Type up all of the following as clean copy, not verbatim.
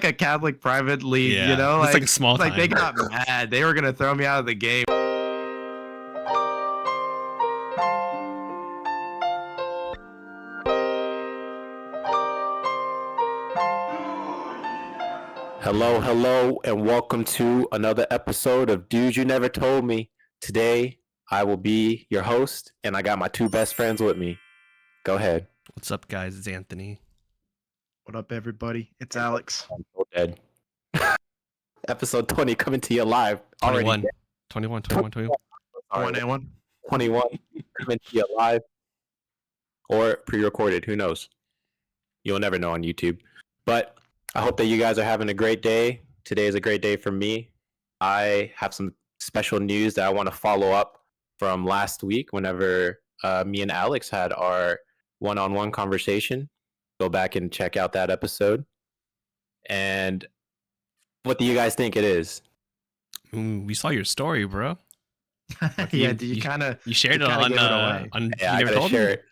a Catholic private league, Yeah, it's like a small like they time. got mad. They were gonna throw me out of the game. Hello, and welcome to another episode of Dude You Never Told Me. Today, I will be your host, and I got my two best friends with me. Go ahead. What's up, guys? It's Anthony. What up, everybody? It's Alex. I'm so dead. Episode 20 coming to you live. 21. Already. 21. 1-1. 21 coming to you live. Or pre-recorded. Who knows? You'll never know on YouTube. But I hope that you guys are having a great day. Today is a great day for me. I have some special news that I want to follow up from last week whenever me and Alex had our one-on-one conversation. Go back and check out that episode. And what do you guys think it is? We saw your story, bro. Yeah, you kind of you shared it on Yeah, I gotta share it.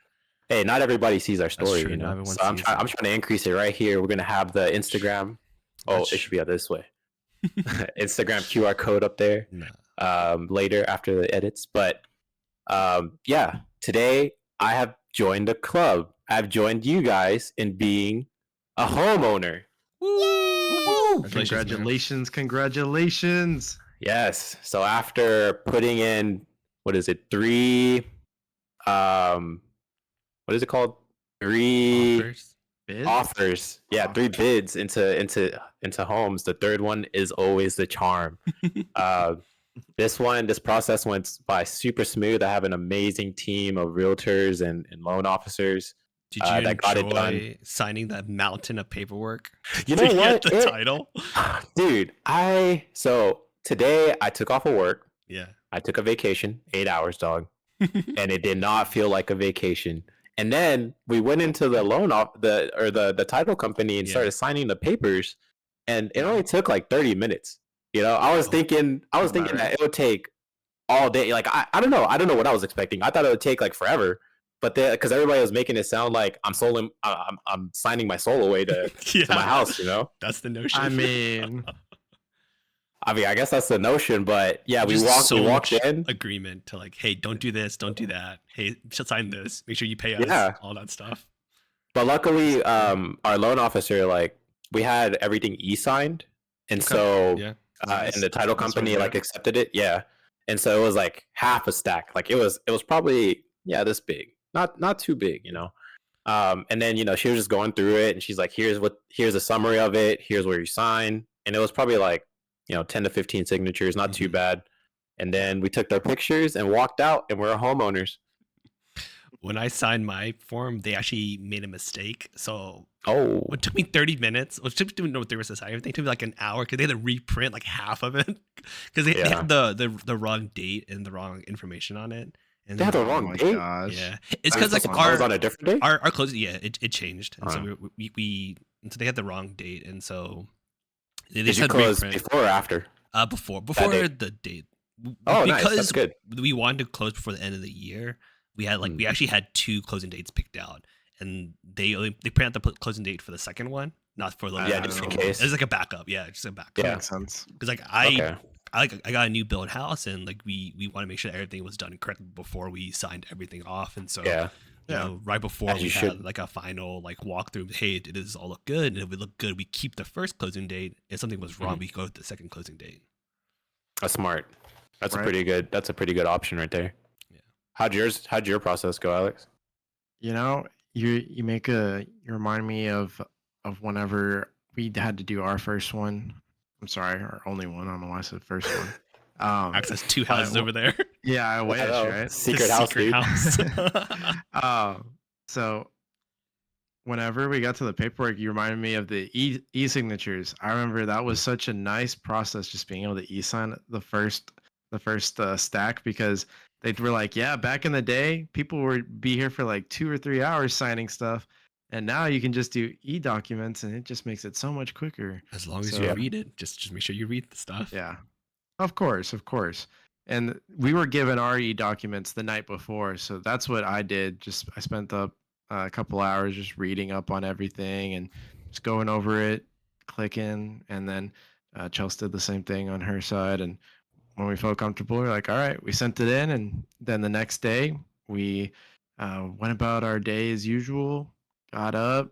Hey, not everybody sees our story, true, you know. not So everyone I'm sees trying to increase it right here. We're gonna have the Instagram. Oh, it should be out this way. Instagram QR code up there. Later after the edits. But yeah, today I have joined a club. I've joined you guys in being a homeowner. Woo! Congratulations. Yes. So after putting in what is it? What is it called? Three offers. Yeah, 3 bids into homes. The third one is always the charm. This process went by super smooth. I have an amazing team of realtors and loan officers. Did you that got it done. enjoy signing that mountain of paperwork? You know to what? Get the title? Dude, so today I took off of work. Yeah. I took a vacation, 8 hours, dog. And it did not feel like a vacation. And then we went into the the title company and started signing the papers, and it only took like 30 minutes. You know, I was thinking that it would take all day. Like I don't know what I was expecting. I thought it would take like forever, but because everybody was making it sound like I'm signing my soul away to my house. You know, that's the notion. I mean, I guess that's the notion, but yeah, we walked in agreement to like, hey, don't do this, don't do that. Hey, should sign this. Make sure you pay us. All that stuff. But luckily, our loan officer, like, we had everything e-signed, and so and the title company like accepted it. Yeah, and so it was like half a stack. Like it was probably this big, not too big, you know. And then she was just going through it, and she's like, here's a summary of it. Here's where you sign, and it was probably like 10 to 15 signatures, not too bad. And then we took their pictures and walked out, and we're homeowners. When I signed my form, they actually made a mistake. So it took me 30 minutes. It took me what they were society. Everything took me like an hour because they had to reprint like half of it because they had the wrong date and the wrong information on it. And they had the wrong date. Gosh. Yeah, it's because like ours on a different date. Our closing, it changed, and so so they had the wrong date, and so. Did you close before or after? Before the date. Oh, nice. That's good. We wanted to close before the end of the year. We had we actually had 2 closing dates picked out, and they planned the closing date for the second one, not for the just in case. It's like a backup. Yeah, just a backup. Yeah, makes sense. Because like I got a new build house, and like we want to make sure that everything was done correctly before we signed everything off, and so You know, right before we had like a final like walkthrough, hey, does this all look good? And if we look good, we keep the first closing date. If something was wrong, we go with the second closing date. That's smart. That's a pretty good option right there. Yeah. How'd your process go, Alex? You remind me of whenever we had to do our first one. I'm sorry, our only one. I don't know why I said first one. Access 2 houses over there. Yeah, I wish, right? Secret house. So whenever we got to the paperwork, you reminded me of the e-signatures. I remember that was such a nice process, just being able to e-sign the first stack, because they were like, yeah, back in the day, people would be here for like 2 or 3 hours signing stuff. And now you can just do e-documents, and it just makes it so much quicker. As long as you read it, just make sure you read the stuff. Yeah. Of course. And we were given our e-documents the night before, so that's what I did. I spent a couple hours just reading up on everything and just going over it, clicking, and then Chelsea did the same thing on her side. And when we felt comfortable, we're like, all right, we sent it in, and then the next day we went about our day as usual. Got up,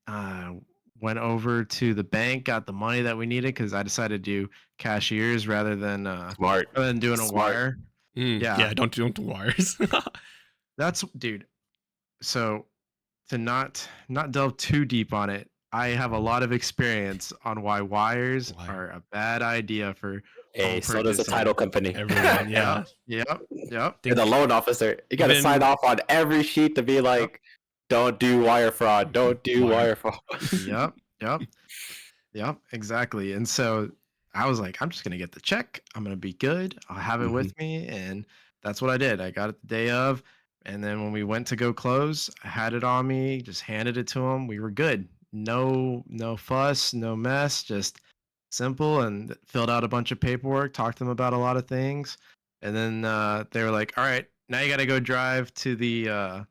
uh, went over to the bank, got the money that we needed because I decided to do cashiers Smart. rather than doing a wire. Yeah, don't do wires. That's dude. So to not delve too deep on it, I have a lot of experience on why wires are a bad idea for home so does the purchasing. title company. Everyone, yeah. Yep. You're the loan officer. You got to sign off on every sheet to be like, don't do wire fraud. Don't do wire fraud. Yep, exactly. And so I was like, I'm just gonna get the check. I'm gonna be good. I'll have it with me, and that's what I did. I got it the day of, and then when we went to go close, I had it on me. Just handed it to him. We were good. No fuss, no mess. Just simple, and filled out a bunch of paperwork. Talked to them about a lot of things, and then they were like, "All right, now you got to go drive to the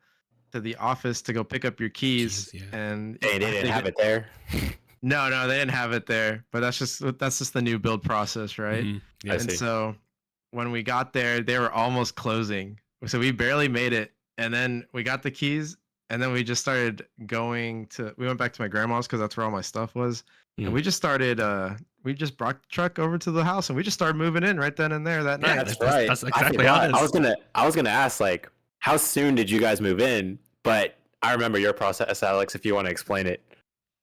office to go pick up your keys." And they didn't have it there. No, they didn't have it there, but that's just the new build process, right? Mm-hmm. Yeah, and so when we got there, they were almost closing, so we barely made it. And then we got the keys, and then we just started going to. We went back to my grandma's because that's where all my stuff was, and we just started. We just brought the truck over to the house, and we just started moving in right then and there that night. That's right. That's exactly how it is. I was gonna ask, like, how soon did you guys move in? But I remember your process, Alex. If you want to explain it.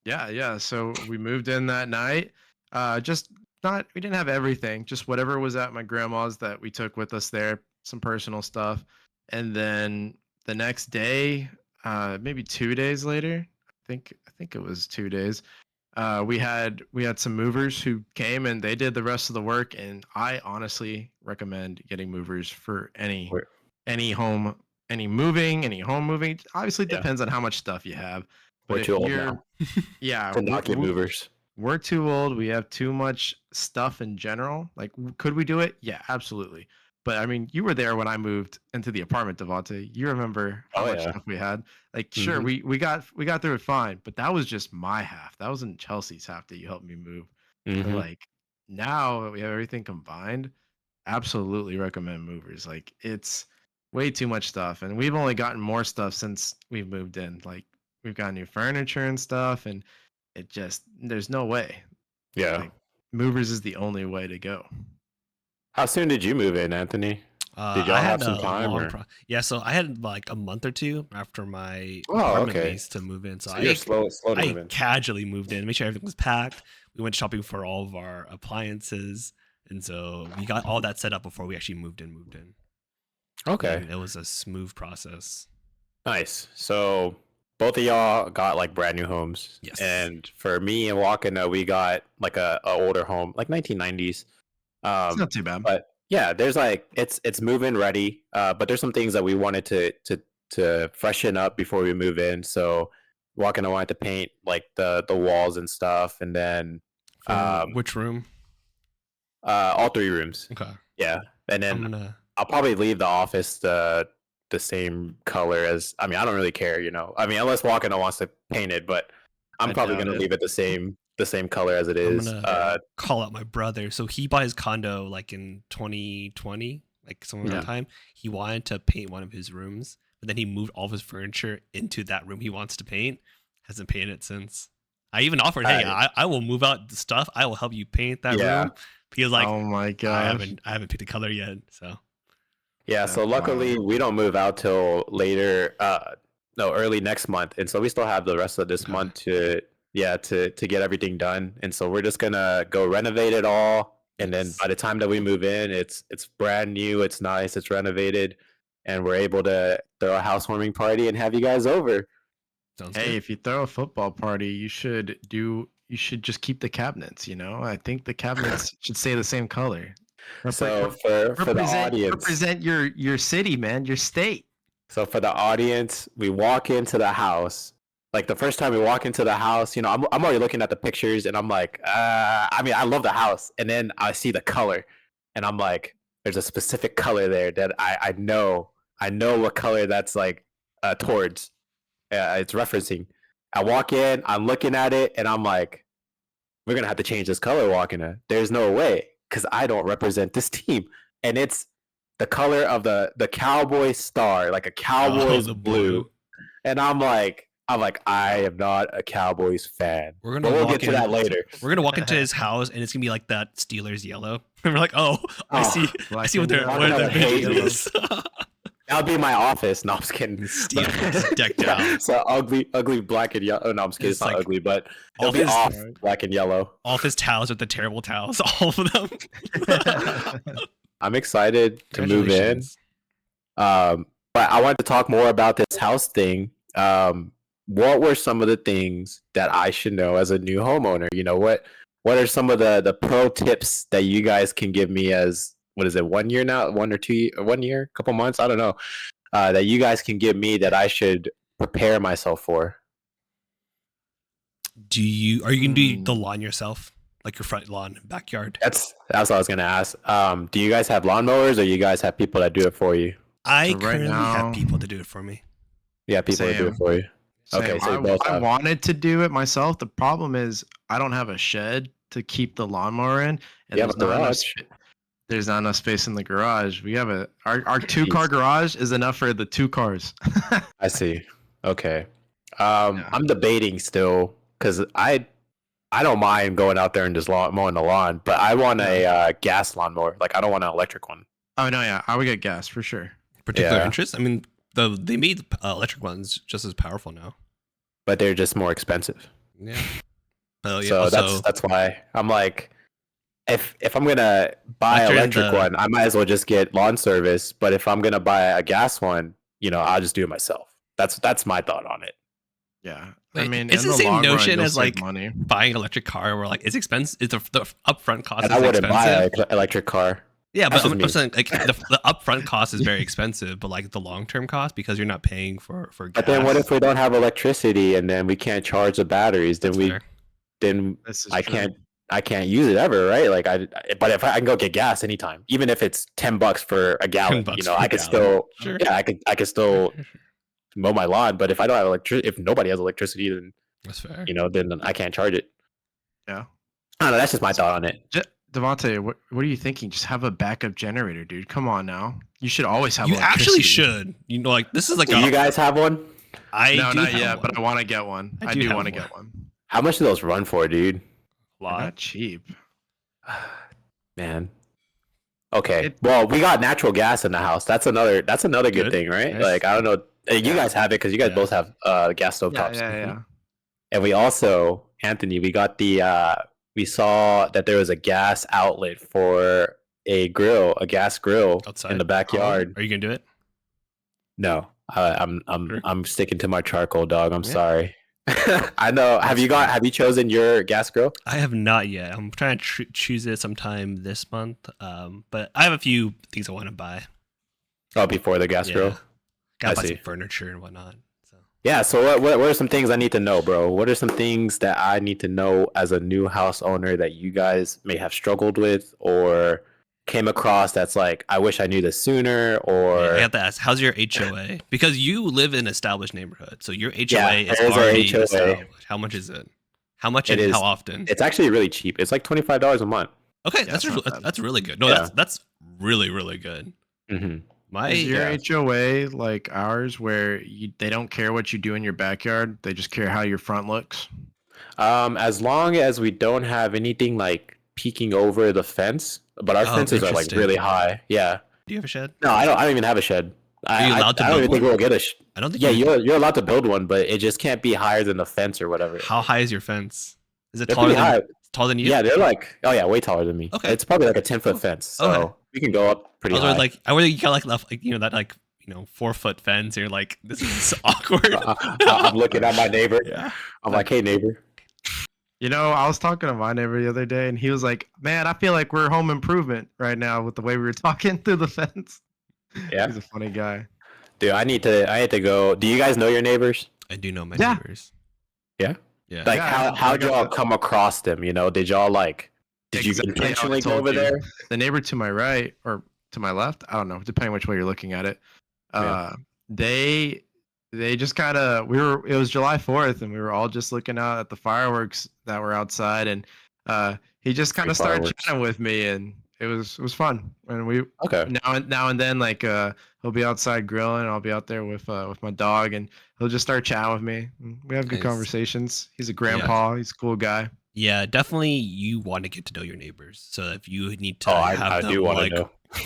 Yeah. So we moved in that night. We didn't have everything, just whatever was at my grandma's that we took with us there, some personal stuff. And then the next day, maybe 2 days later, I think it was 2 days, we had some movers who came and they did the rest of the work. And I honestly recommend getting movers for any home moving. Obviously, it depends on how much stuff you have. But we're too old now. Yeah, to not get movers. We're too old. We have too much stuff in general. Like, could we do it? Yeah, absolutely. But I mean, you were there when I moved into the apartment, Devante. You remember how much stuff we had. Like, sure, we got through it fine, but that was just my half. That wasn't Chelsea's half that you helped me move. So, like, now that we have everything combined, absolutely recommend movers. Like, it's way too much stuff, and we've only gotten more stuff since we've moved in. Like, we've got new furniture and stuff, and there's no way. Yeah. Like, movers is the only way to go. How soon did you move in, Anthony? Did y'all have some time? So I had like a month or two after my apartment lease to move in. So you're slow to move in. Casually moved in, make sure everything was packed. We went shopping for all of our appliances, and so we got all that set up before we actually moved in. Okay. And it was a smooth process. Nice. So both of y'all got like brand new homes. Yes. And for me and Walken, we got like a older home, like 1990s. It's not too bad. But yeah, there's like it's move-in ready. But there's some things that we wanted to freshen up before we move in. So Walken, I wanted to paint like the walls and stuff, and then which room? All 3 rooms. Okay. Yeah, and then I'll probably leave the office the same color as. I mean, I don't really care, you know. I mean, unless Walken wants to paint it, but I'm probably gonna leave it the same color as it is. I'm gonna call out my brother. So he bought his condo like in 2020, like somewhere around time. He wanted to paint one of his rooms, but then he moved all of his furniture into that room he wants to paint. Hasn't painted it since. I even offered, hey, I will move out the stuff. I will help you paint that room. He was like, oh my god, I haven't picked a color yet. So yeah, so luckily we don't move out till later, early next month, and so we still have the rest of this month to get everything done. And so we're just gonna go renovate it all, and then by the time that we move in, it's brand new, it's nice, it's renovated, and we're able to throw a housewarming party and have you guys over. Sounds hey, good. if you throw a football party, you should just keep the cabinets. You know, I think the cabinets should stay the same color. So for the audience, represent your city, man, your state. So for the audience, we walk into the house. Like the first time we walk into the house, you know, I'm already looking at the pictures, and I'm like, I mean, I love the house, and then I see the color, and I'm like, there's a specific color there that I know what color that's like towards. It's referencing. I walk in, I'm looking at it, and I'm like, we're gonna have to change this color walking in. There's no way, because I don't represent this team, and it's the color of the Cowboy star, like a Cowboys blue. And I'm like, I am not a Cowboys fan. We'll get to that later. We're gonna walk into his house, and it's gonna be like that Steelers yellow. And we're like, I see what their vision is. That'll be my office. No, I'm just kidding. Steelers decked out. So ugly black and yellow. Oh, no, I'm just kidding. It's not ugly, but it'll be off black and yellow. All of his towels are the terrible towels. All of them. I'm excited to move in. But I wanted to talk more about this house thing. What were some of the things that I should know as a new homeowner? You know, what are some of the pro tips that you guys can give me as, what is it, 1 year now, 1 or 2, 1 year, couple months, I don't know, that you guys can give me that I should prepare myself for? Are you gonna do the lawn yourself, like your front lawn, backyard? That's what I was gonna ask. Do you guys have lawnmowers, or you guys have people that do it for you? I currently have people to do it for me. Yeah, people that do it for you. Okay, so I wanted to do it myself. The problem is I don't have a shed to keep the lawnmower in, and there's not enough space in the garage. We have our 2-car garage is enough for the 2 cars. I see. Okay. I'm debating still, because I don't mind going out there and just mowing the lawn, but I want a gas lawnmower. Like, I don't want an electric one. Oh no, yeah, I would get gas for sure. Particular interest? I mean, they made electric ones just as powerful now, but they're just more expensive. Yeah. So that's why I'm like, if I'm gonna buy an electric one, I might as well just get lawn service. But if I'm gonna buy a gas one, I'll just do it myself. That's my thought on it. Yeah. I mean, it's the same notion as like buying an electric car, where like it's expensive. It's the upfront cost. And I wouldn't buy an electric car. Yeah, but I'm saying like the upfront cost is very expensive, but like the long term cost, because you're not paying for gas. But then what if we don't have electricity and then we can't charge the batteries? Then I can't use it ever, right? Like but if I can go get gas anytime, even if it's $10 for a gallon, I could still I could still mow my lawn. But if I don't have if nobody has electricity, then that's fair. Then I can't charge it. Yeah, I don't know. That's just my thought on it. Devante, what are you thinking? Just have a backup generator, dude. Come on now. You should always have. You actually should. Like this is like. Do you guys have one? No, not yet, but I want to get one. I do want to get one. How much do those run for, dude? A lot. Not cheap. Man. Okay. Well, we got natural gas in the house. That's another good thing, right? Nice. Like, I don't know. You guys have it because you guys both have gas stove tops. Yeah. And we also, Anthony, we got we saw that there was a gas outlet for a gas grill outside in the backyard. Are you gonna do it? No, I'm sticking to my charcoal, dog. I'm sorry. I know. Have you chosen your gas grill? I have not yet. I'm trying to choose it sometime this month. But I have a few things I want to buy. Oh, before the gas grill. Gotta buy some furniture and whatnot. Yeah, so what are some things I need to know, bro? What are some things that I need to know as a new house owner that you guys may have struggled with or came across that's like, I wish I knew this sooner? Or I have to ask, how's your HOA? Because you live in an established neighborhood, so your HOA is already established. How much is it? How much and how often? It's actually really cheap. It's like $25 a month. Okay, that's really good. No, that's really, really good. Mm-hmm. Is your HOA like ours, where they don't care what you do in your backyard? They just care how your front looks? As long as we don't have anything like peeking over the fence, but our fences are like really high. Yeah. Do you have a shed? No, I don't even have a shed. Are you allowed to build one? I don't even think we'll get a shed. I don't think. Yeah, you're allowed to build one, but it just can't be higher than the fence or whatever. How high is your fence? Is it taller than you? Yeah, they're like, way taller than me. Okay. It's probably like a 10-foot fence. So we can go up pretty high. I would you got like that 4-foot fence. And you're like, this is awkward. I'm looking at my neighbor. Yeah. I'm like, hey neighbor. I was talking to my neighbor the other day, and he was like, man, I feel like we're home improvement right now with the way we were talking through the fence. Yeah. He's a funny guy. Dude, I had to go. Do you guys know your neighbors? I do know my neighbors. Yeah? Yeah. Like, how did y'all come across them? Did y'all did you intentionally go over there? The neighbor to my right or to my left, I don't know, depending which way you're looking at it. They just kind of, it was July 4th, and we were all just looking out at the fireworks that were outside, and He just kind of started chatting with me, and it was fun. And we now and then, like he'll be outside grilling, I'll be out there with my dog, and he'll just start chatting with me. And we have good conversations. He's a grandpa. He's a cool guy. Yeah, definitely. You want to get to know your neighbors. So if you need to have them like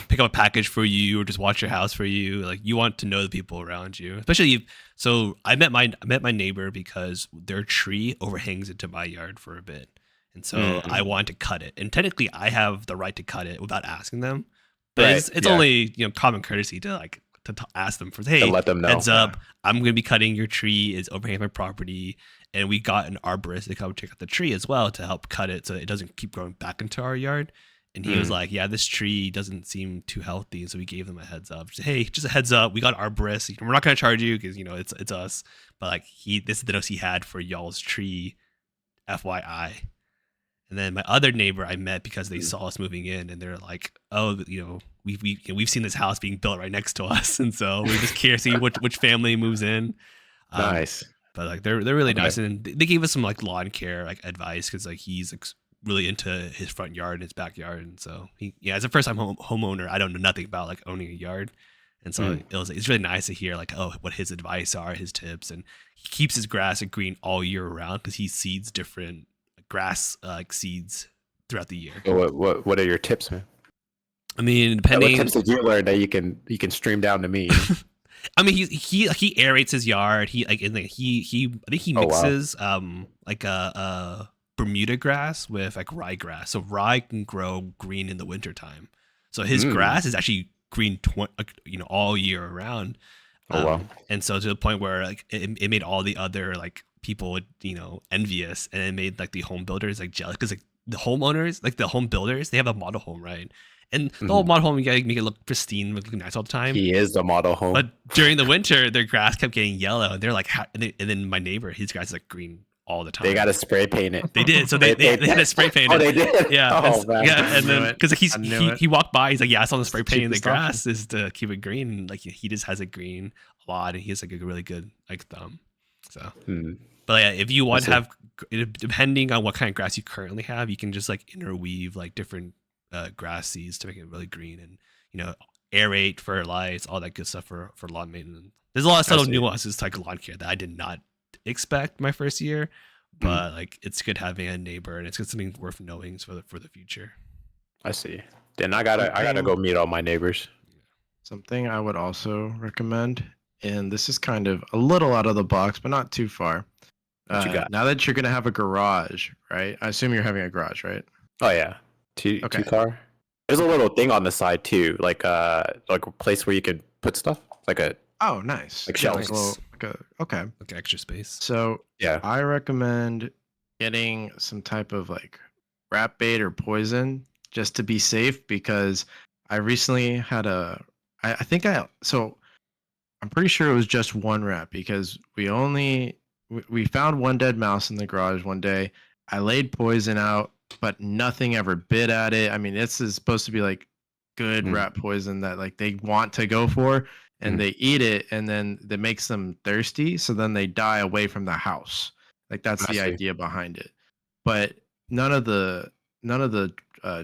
pick up a package for you or just watch your house for you, like you want to know the people around you. Especially so I met my neighbor because their tree overhangs into my yard for a bit. And so I wanted to cut it. And technically I have the right to cut it without asking them. But it's only, common courtesy to like to ask them for, hey, to let them know. Heads up, I'm going to be cutting your tree. It's overhanging my property. And we got an arborist to come check out the tree as well to help cut it so it doesn't keep growing back into our yard. And he was like, yeah, this tree doesn't seem too healthy. And so we gave them a heads up. Just, hey, just a heads up. We got an arborist. We're not going to charge you because, it's us. But like this is the notes he had for y'all's tree, FYI. And then my other neighbor I met because they saw us moving in and they're like, oh, we've seen this house being built right next to us. And so we're just curious to see which family moves in. Nice. But like they're really nice, and they gave us some like lawn care like advice because like he's like, really into his front yard and his backyard, and so as a first time homeowner, I don't know nothing about like owning a yard, and so it's really nice to hear like what his advice are, his tips, and he keeps his grass green all year round because he seeds different grass like seeds throughout the year. So what are your tips, man? I mean, depending. What tips did you learn that you can stream down to me? I mean, he aerates his yard. He I think he mixes like a Bermuda grass with like ryegrass. So rye can grow green in the wintertime. So his grass is actually green all year around. And so to the point where like it made all the other like people envious, and it made like the home builders like jealous because like the homeowners, like the home builders, they have a model home, right? And the whole model home, you gotta make it look pristine, look nice all the time. He is the model home. But during the winter, their grass kept getting yellow, and they're like, and then my neighbor, his grass is like green all the time. They got to spray paint it. They did, so they had to spray paint it. Oh, they did. Yeah, and then because he walked by, he's like, yeah, I saw the spray paint in the grass is to keep it green. And like he just has it green a lot, and he has like a really good like thumb. So, but yeah, if you want to have, depending on what kind of grass you currently have, you can just like interweave like different grass seeds to make it really green, and aerate, fertilize, all that good stuff for lawn maintenance. There's a lot of subtle nuances to like lawn care that I did not expect my first year, but like it's good having a neighbor, and it's good, something worth knowing for the future. I see. Then I gotta go meet all my neighbors. Something I would also recommend, and this is kind of a little out of the box, but not too far. Now that you're gonna have a garage, right? I assume you're having a garage, right? Oh yeah. Two car. There's a little thing on the side too, like a place where you could put stuff, like a nice, like shelves, like extra space. So yeah, I recommend getting some type of like rat bait or poison just to be safe, because I recently had I'm pretty sure it was just one rat, because we found one dead mouse in the garage one day. I laid poison out, but nothing ever bit at it. I mean, this is supposed to be like good rat poison that like they want to go for, and they eat it, and then that makes them thirsty, so then they die away from the house. Like that's the idea behind it. But none of the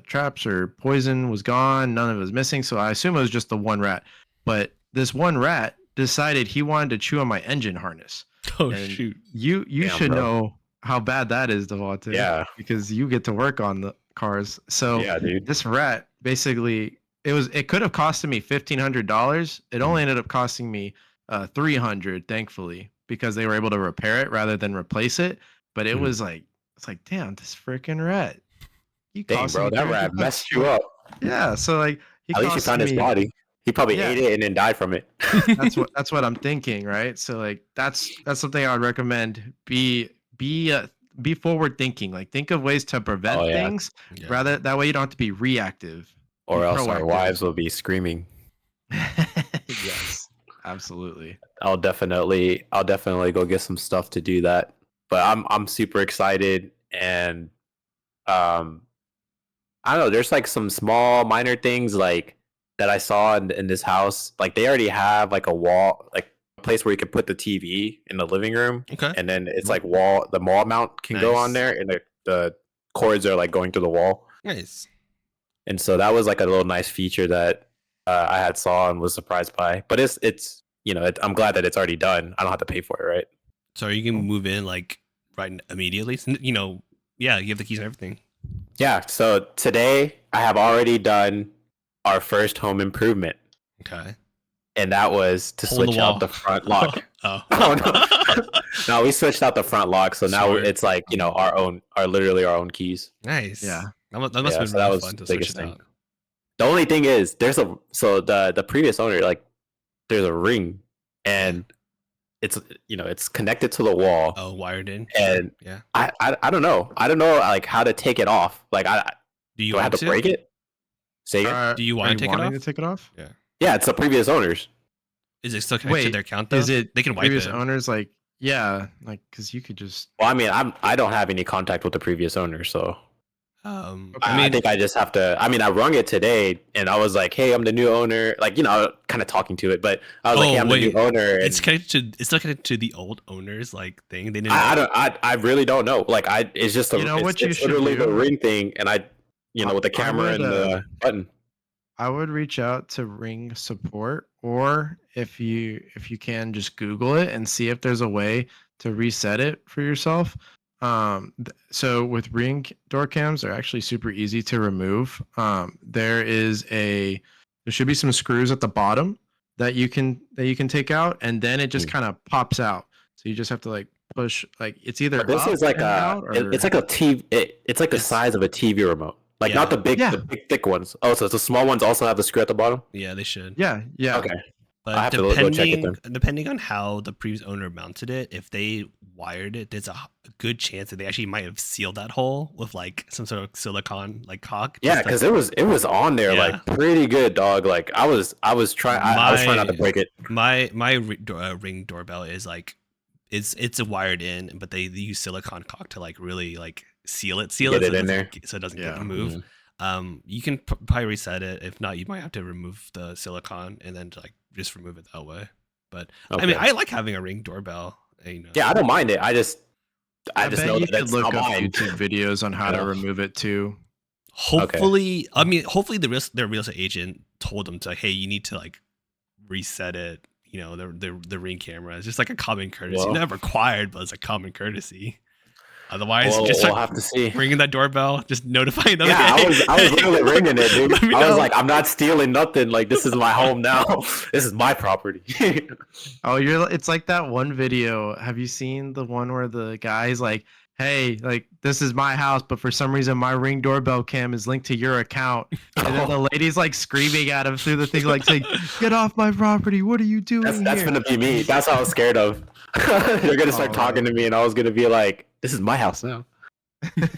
traps or poison was gone. None of it was missing. So I assume it was just the one rat. But this one rat decided he wanted to chew on my engine harness. Oh, shoot! You should know how bad that is, Devante. Yeah, because you get to work on the cars. So yeah, dude. This rat basically it could have costed me $1,500. It only ended up costing me $300, thankfully, because they were able to repair it rather than replace it. But it was like, it's like, damn, this freaking rat. Dang, bro, that rat messed you up. Yeah, so like at least you found his body. He probably ate it and then died from it. That's what I'm thinking, right? So like that's something I would recommend. Be forward thinking. Like think of ways to prevent things, rather that way you don't have to be reactive. Or else our wives will be screaming. Yes, absolutely. I'll definitely go get some stuff to do that. But I'm super excited, and I don't know, there's like some small minor things like that I saw in this house. Like they already have like a wall, like a place where you can put the TV in the living room. Okay. And then it's like the wall mount can go on there, and the cords are like going through the wall. Nice. And so that was like a little nice feature that I had saw and was surprised by. But it's I'm glad that it's already done. I don't have to pay for it, right? So you can move in like right immediately. Yeah, you have the keys and everything. Yeah. So today I have already done our first home improvement. Okay. And that was to switch out the front lock. Oh no. No, we switched out the front lock, so now it's like literally our own keys. Nice. Yeah. That must have been really fun to switch it out. The only thing is, the previous owner, like, there's a ring, and it's connected to the wall. Oh, wired in. And yeah, I don't know. I don't know like how to take it off. Like, do I have to break it? Say it. Do you want to take it off? Yeah. Yeah, it's the previous owners. Is it still connected to their account though? Is it they can wipe previous it. owners like because you could just. Well, I mean, I don't have any contact with the previous owner, so. I think I just have to. I mean, I rung it today, and I was like, "Hey, I'm the new owner." Like, kind of talking to it, but I was like, "Hey, I'm the new owner." And it's still connected to the old owners like thing. They didn't. I really don't know. Like, it's just it's literally the ring thing, and with the camera and the button. I would reach out to Ring support, or if you can, just Google it and see if there's a way to reset it for yourself. So with Ring door cams, they're actually super easy to remove. There should be some screws at the bottom that you can take out, and then it just kind of pops out. So you just have to like push, like it's either this is like it's like a TV. It's like the size of a TV remote. Like not the big thick ones. Oh, so the small ones also have the screw at the bottom? Yeah, they should. Yeah. Okay. But I have to go check it then. Depending on how the previous owner mounted it, if they wired it, there's a good chance that they actually might have sealed that hole with like some sort of silicone like caulk. Yeah, because it was on there like pretty good, dog. Like I was trying not to break it. My Ring doorbell is like it's a wired in, but they use silicone caulk to like really like seal it in there so it doesn't get removed. You can probably reset it. If not, you might have to remove the silicone and then like just remove it that way. But I mean, I like having a Ring doorbell. Yeah, I don't mind it. I just know you that it's look not up mine. YouTube videos on how to remove it too. Hopefully, I mean, hopefully their real estate agent told them to, hey, you need to like reset it. The Ring camera. It's just like a common courtesy. Not required, but it's a common courtesy. Otherwise, just we'll have to see. Ringing that doorbell, just notifying them. Yeah, I was literally ringing it, dude. I was like, I'm not stealing nothing. Like, this is my home now. This is my property. It's like that one video. Have you seen the one where the guy's like, hey, like, this is my house, but for some reason my Ring doorbell cam is linked to your account. And then the lady's like screaming at him through the thing, like saying, get off my property. What are you doing That's going to be me. That's what I was scared of. They're going to start talking to me, and I was going to be like, this is my house now.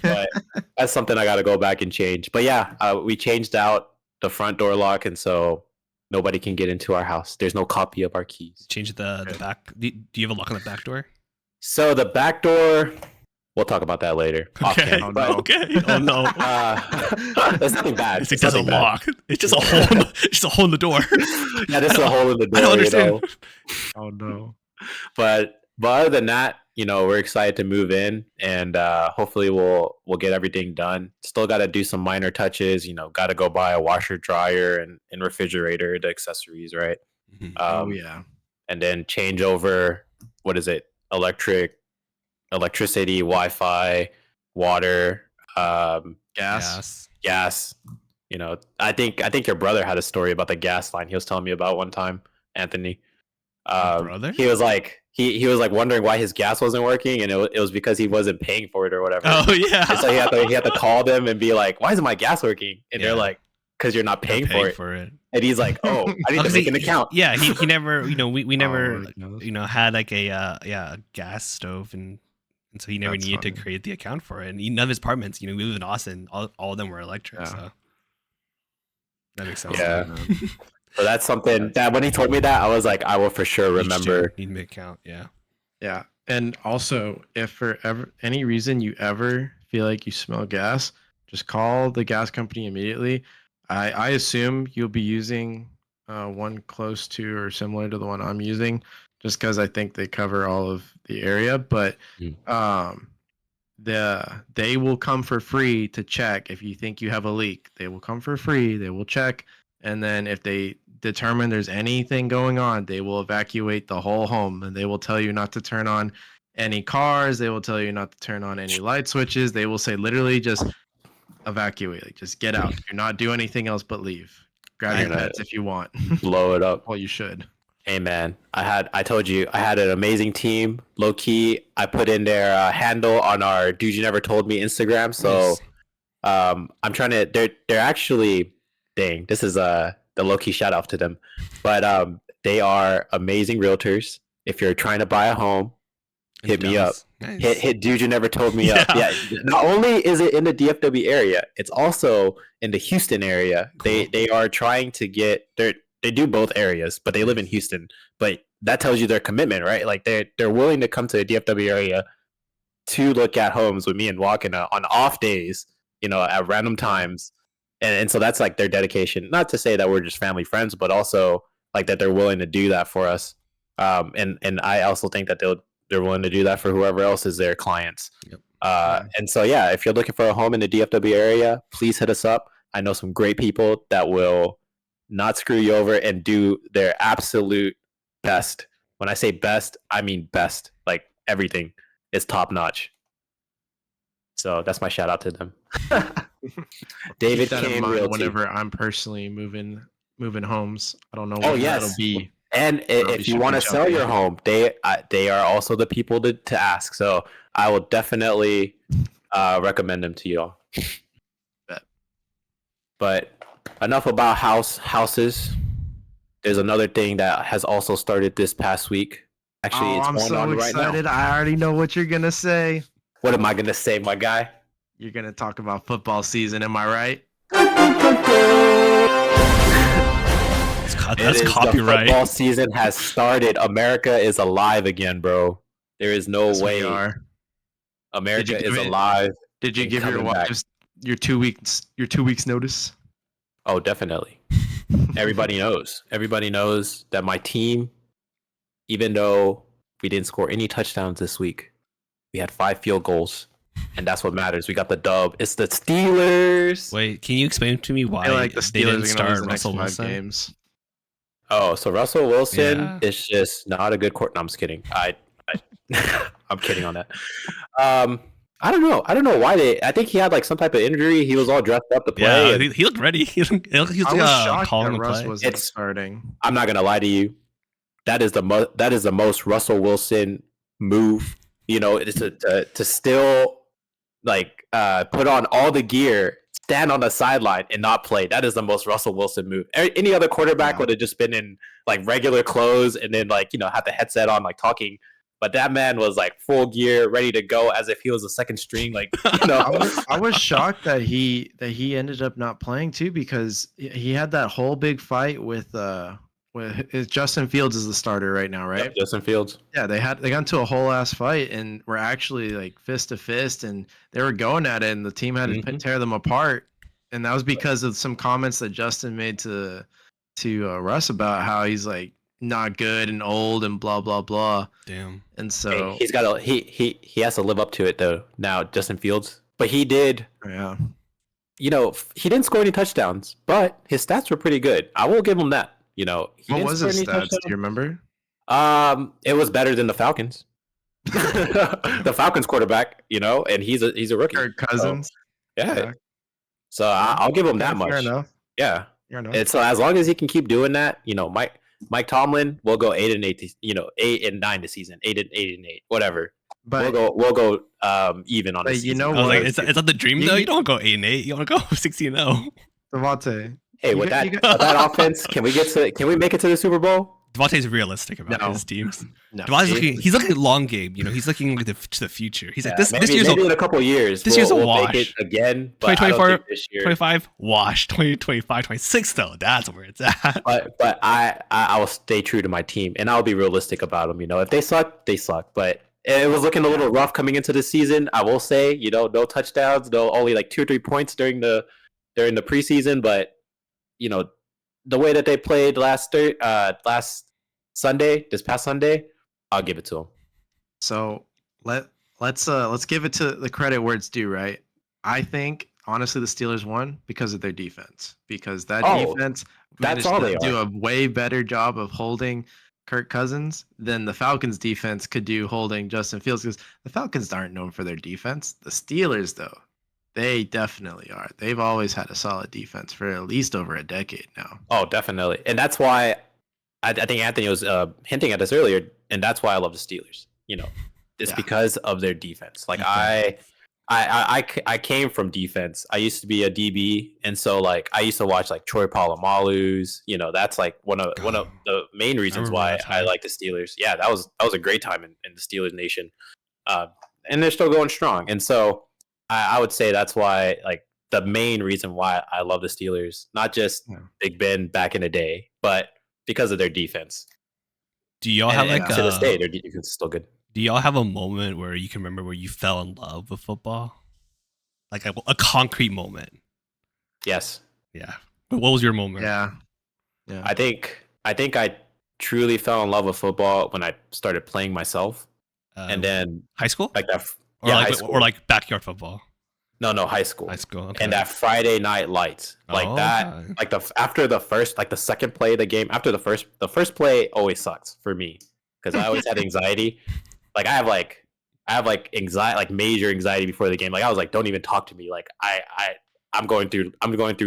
But that's something I got to go back and change. But yeah, we changed out the front door lock, and so nobody can get into our house. There's no copy of our keys. Change the back. Do you have a lock on the back door? So the back door, we'll talk about that later. Okay. Okay. Oh no. There's nothing bad. It's just a lock. It's just a hole. It's just a hole in the door. Yeah, there's a hole in the door. I don't understand. Oh no. But other than that, we're excited to move in, and hopefully we'll get everything done. Still got to do some minor touches. Got to go buy a washer, dryer, and refrigerator, the accessories, right? Mm-hmm. And then change over. What is it? Electricity, Wi-Fi, water, gas. I think your brother had a story about the gas line he was telling me about one time, Anthony. Brother? He was like he was like wondering why his gas wasn't working, and it was because he wasn't paying for it or whatever. Oh yeah. And so he had to call them and be like, why isn't my gas working? And they're like, because you're not paying for it. And he's like, oh, I need to make an account. Yeah, he never, we never, had like a gas stove, and so he never needed to create the account for it. And none of his apartments, we live in Austin, all of them were electric. So that makes sense. Yeah. So that's something that when he told me that, I was like, I will for sure remember. Need to make account. Yeah. Yeah. And also, if for any reason you ever feel like you smell gas, just call the gas company immediately. I assume you'll be using one close to or similar to the one I'm using, just because I think they cover all of the area. But they will come for free to check. If you think you have a leak, they will come for free. They will check, and then if they determine there's anything going on, they will evacuate the whole home, and they will tell you not to turn on any cars. They will tell you not to turn on any light switches. They will say literally just evacuate, like just get out. Do not do anything else but leave. Grab your pets if you want. Blow it up. Well, you should. Hey man, I told you I had an amazing team. Low key, I put in their handle on our Dude You Never Told Me Instagram. So, I'm trying to. They're actually, dang, this is the low key shout out to them, but they are amazing realtors. If you're trying to buy a home, hit me up. Nice. Hit Dude You Never Told Me up. Yeah. Not only is it in the DFW area, it's also in the Houston area. Cool. They are trying to get they do both areas, but they live in Houston. But that tells you their commitment, right? Like they're willing to come to the DFW area to look at homes with me and Walken on off days, at random times. And so that's like their dedication. Not to say that we're just family friends, but also like that they're willing to do that for us. And I also think that they're willing to do that for whoever else is their clients. Yep. And so, yeah, if you're looking for a home in the DFW area, please hit us up. I know some great people that will not screw you over and do their absolute best. When I say best, I mean best. Like everything is top notch. So that's my shout out to them. David keep that in mind whenever I'm personally moving homes. I don't know what that'll be. And if you want to sell your home, they are also the people to ask. So I will definitely recommend them to you all. But enough about houses. There's another thing that has also started this past week. Actually, it's going on right now. I'm so excited. I already know what you're gonna say. What am I gonna say, my guy? You're gonna talk about football season. Am I right? That's copyright. The football season has started. America is alive again, bro. There is no way. America is alive. Did you give your wife just your 2 weeks notice? Oh, definitely. Everybody knows. Everybody knows that my team, even though we didn't score any touchdowns this week, we had 5 field goals. And that's what matters. We got the dub. It's the Steelers. Wait, can you explain to me why the Steelers didn't start Russell Wilson? Games? Oh, so Russell Wilson is just not a good court. No, I'm just kidding. I'm kidding on that. I don't know why I think he had like some type of injury. He was all dressed up to play. Yeah, he looked ready. He was shocked that Russ wasn't starting. I'm not gonna lie to you. That is the most Russell Wilson move. It's to still like put on all the gear, stand on the sideline and not play. That is the most Russell Wilson move. Any other quarterback would have just been in like regular clothes and then like have the headset on like talking. But that man was like full gear, ready to go as if he was a second string. Like I was shocked that he ended up not playing too, because he had that whole big fight with Justin Fields is the starter right now, right? Yep, Justin Fields. Yeah, they got into a whole ass fight and were actually like fist to fist, and they were going at it, and the team had to tear them apart. And that was because of some comments that Justin made to Russ about how he's like not good and old and blah blah blah. Damn. And so he's got he has to live up to it though now, Justin Fields. But he did. Yeah. He didn't score any touchdowns, but his stats were pretty good. I will give him that. What was his stats? Do you remember? It was better than the Falcons. The Falcons quarterback, and he's a rookie. Kirk Cousins. So, yeah. So I'll give him that much. Fair enough. Yeah. And so as long as he can keep doing that, Mike Tomlin will go 8-8, 8-9 this season, 8-8, whatever. But we'll go even on. But you know what? It's not the dream though. You don't go 8-8. You want to go 16-0. Devante. Hey, with that offense, can we make it to the Super Bowl? Devante's realistic about his teams. No, he's looking long game. He's looking to the future. He's like this year's maybe in a couple of years. This year's a wash. Make it again, 2024, 25 wash. 2025, 26 though. That's where it's at. But I will stay true to my team, and I'll be realistic about them. If they suck, they suck. But it was looking a little rough coming into the season. I will say, no touchdowns, only like 2 or 3 points during the preseason, but. The way that they played this past Sunday, I'll give it to them. So let's give it to the credit where it's due, right? I think honestly the Steelers won because of their defense. Because that defense managed to do a way better job of holding Kirk Cousins than the Falcons defense could do holding Justin Fields, because the Falcons aren't known for their defense. The Steelers, though, they definitely are. They've always had a solid defense for at least over a decade now. Oh, definitely. And that's why I think Anthony was hinting at this earlier, and that's why I love the Steelers. It's because of their defense. Like I came from defense. I used to be a DB, and so like I used to watch like Troy Polamalu's. That's like one of the main reasons why I like the Steelers. Yeah, that was a great time in the Steelers nation, and they're still going strong. And so I would say that's why, like, the main reason why I love the Steelers, not just Big Ben back in the day, but because of their defense. Do y'all have like to this day, their defense is still good. Do y'all have a moment where you can remember where you fell in love with football? Like a concrete moment? Yes. Yeah. But what was your moment? Yeah. I think I truly fell in love with football when I started playing myself. And then high school? Like that. High school. Or like backyard football. No, high school. High school. Okay. And that Friday night lights. Like like after the first, like the second play of the game, after the first play always sucks for me because I always had anxiety. Like I have anxiety, like major anxiety before the game. Like I was like, don't even talk to me. Like I'm going through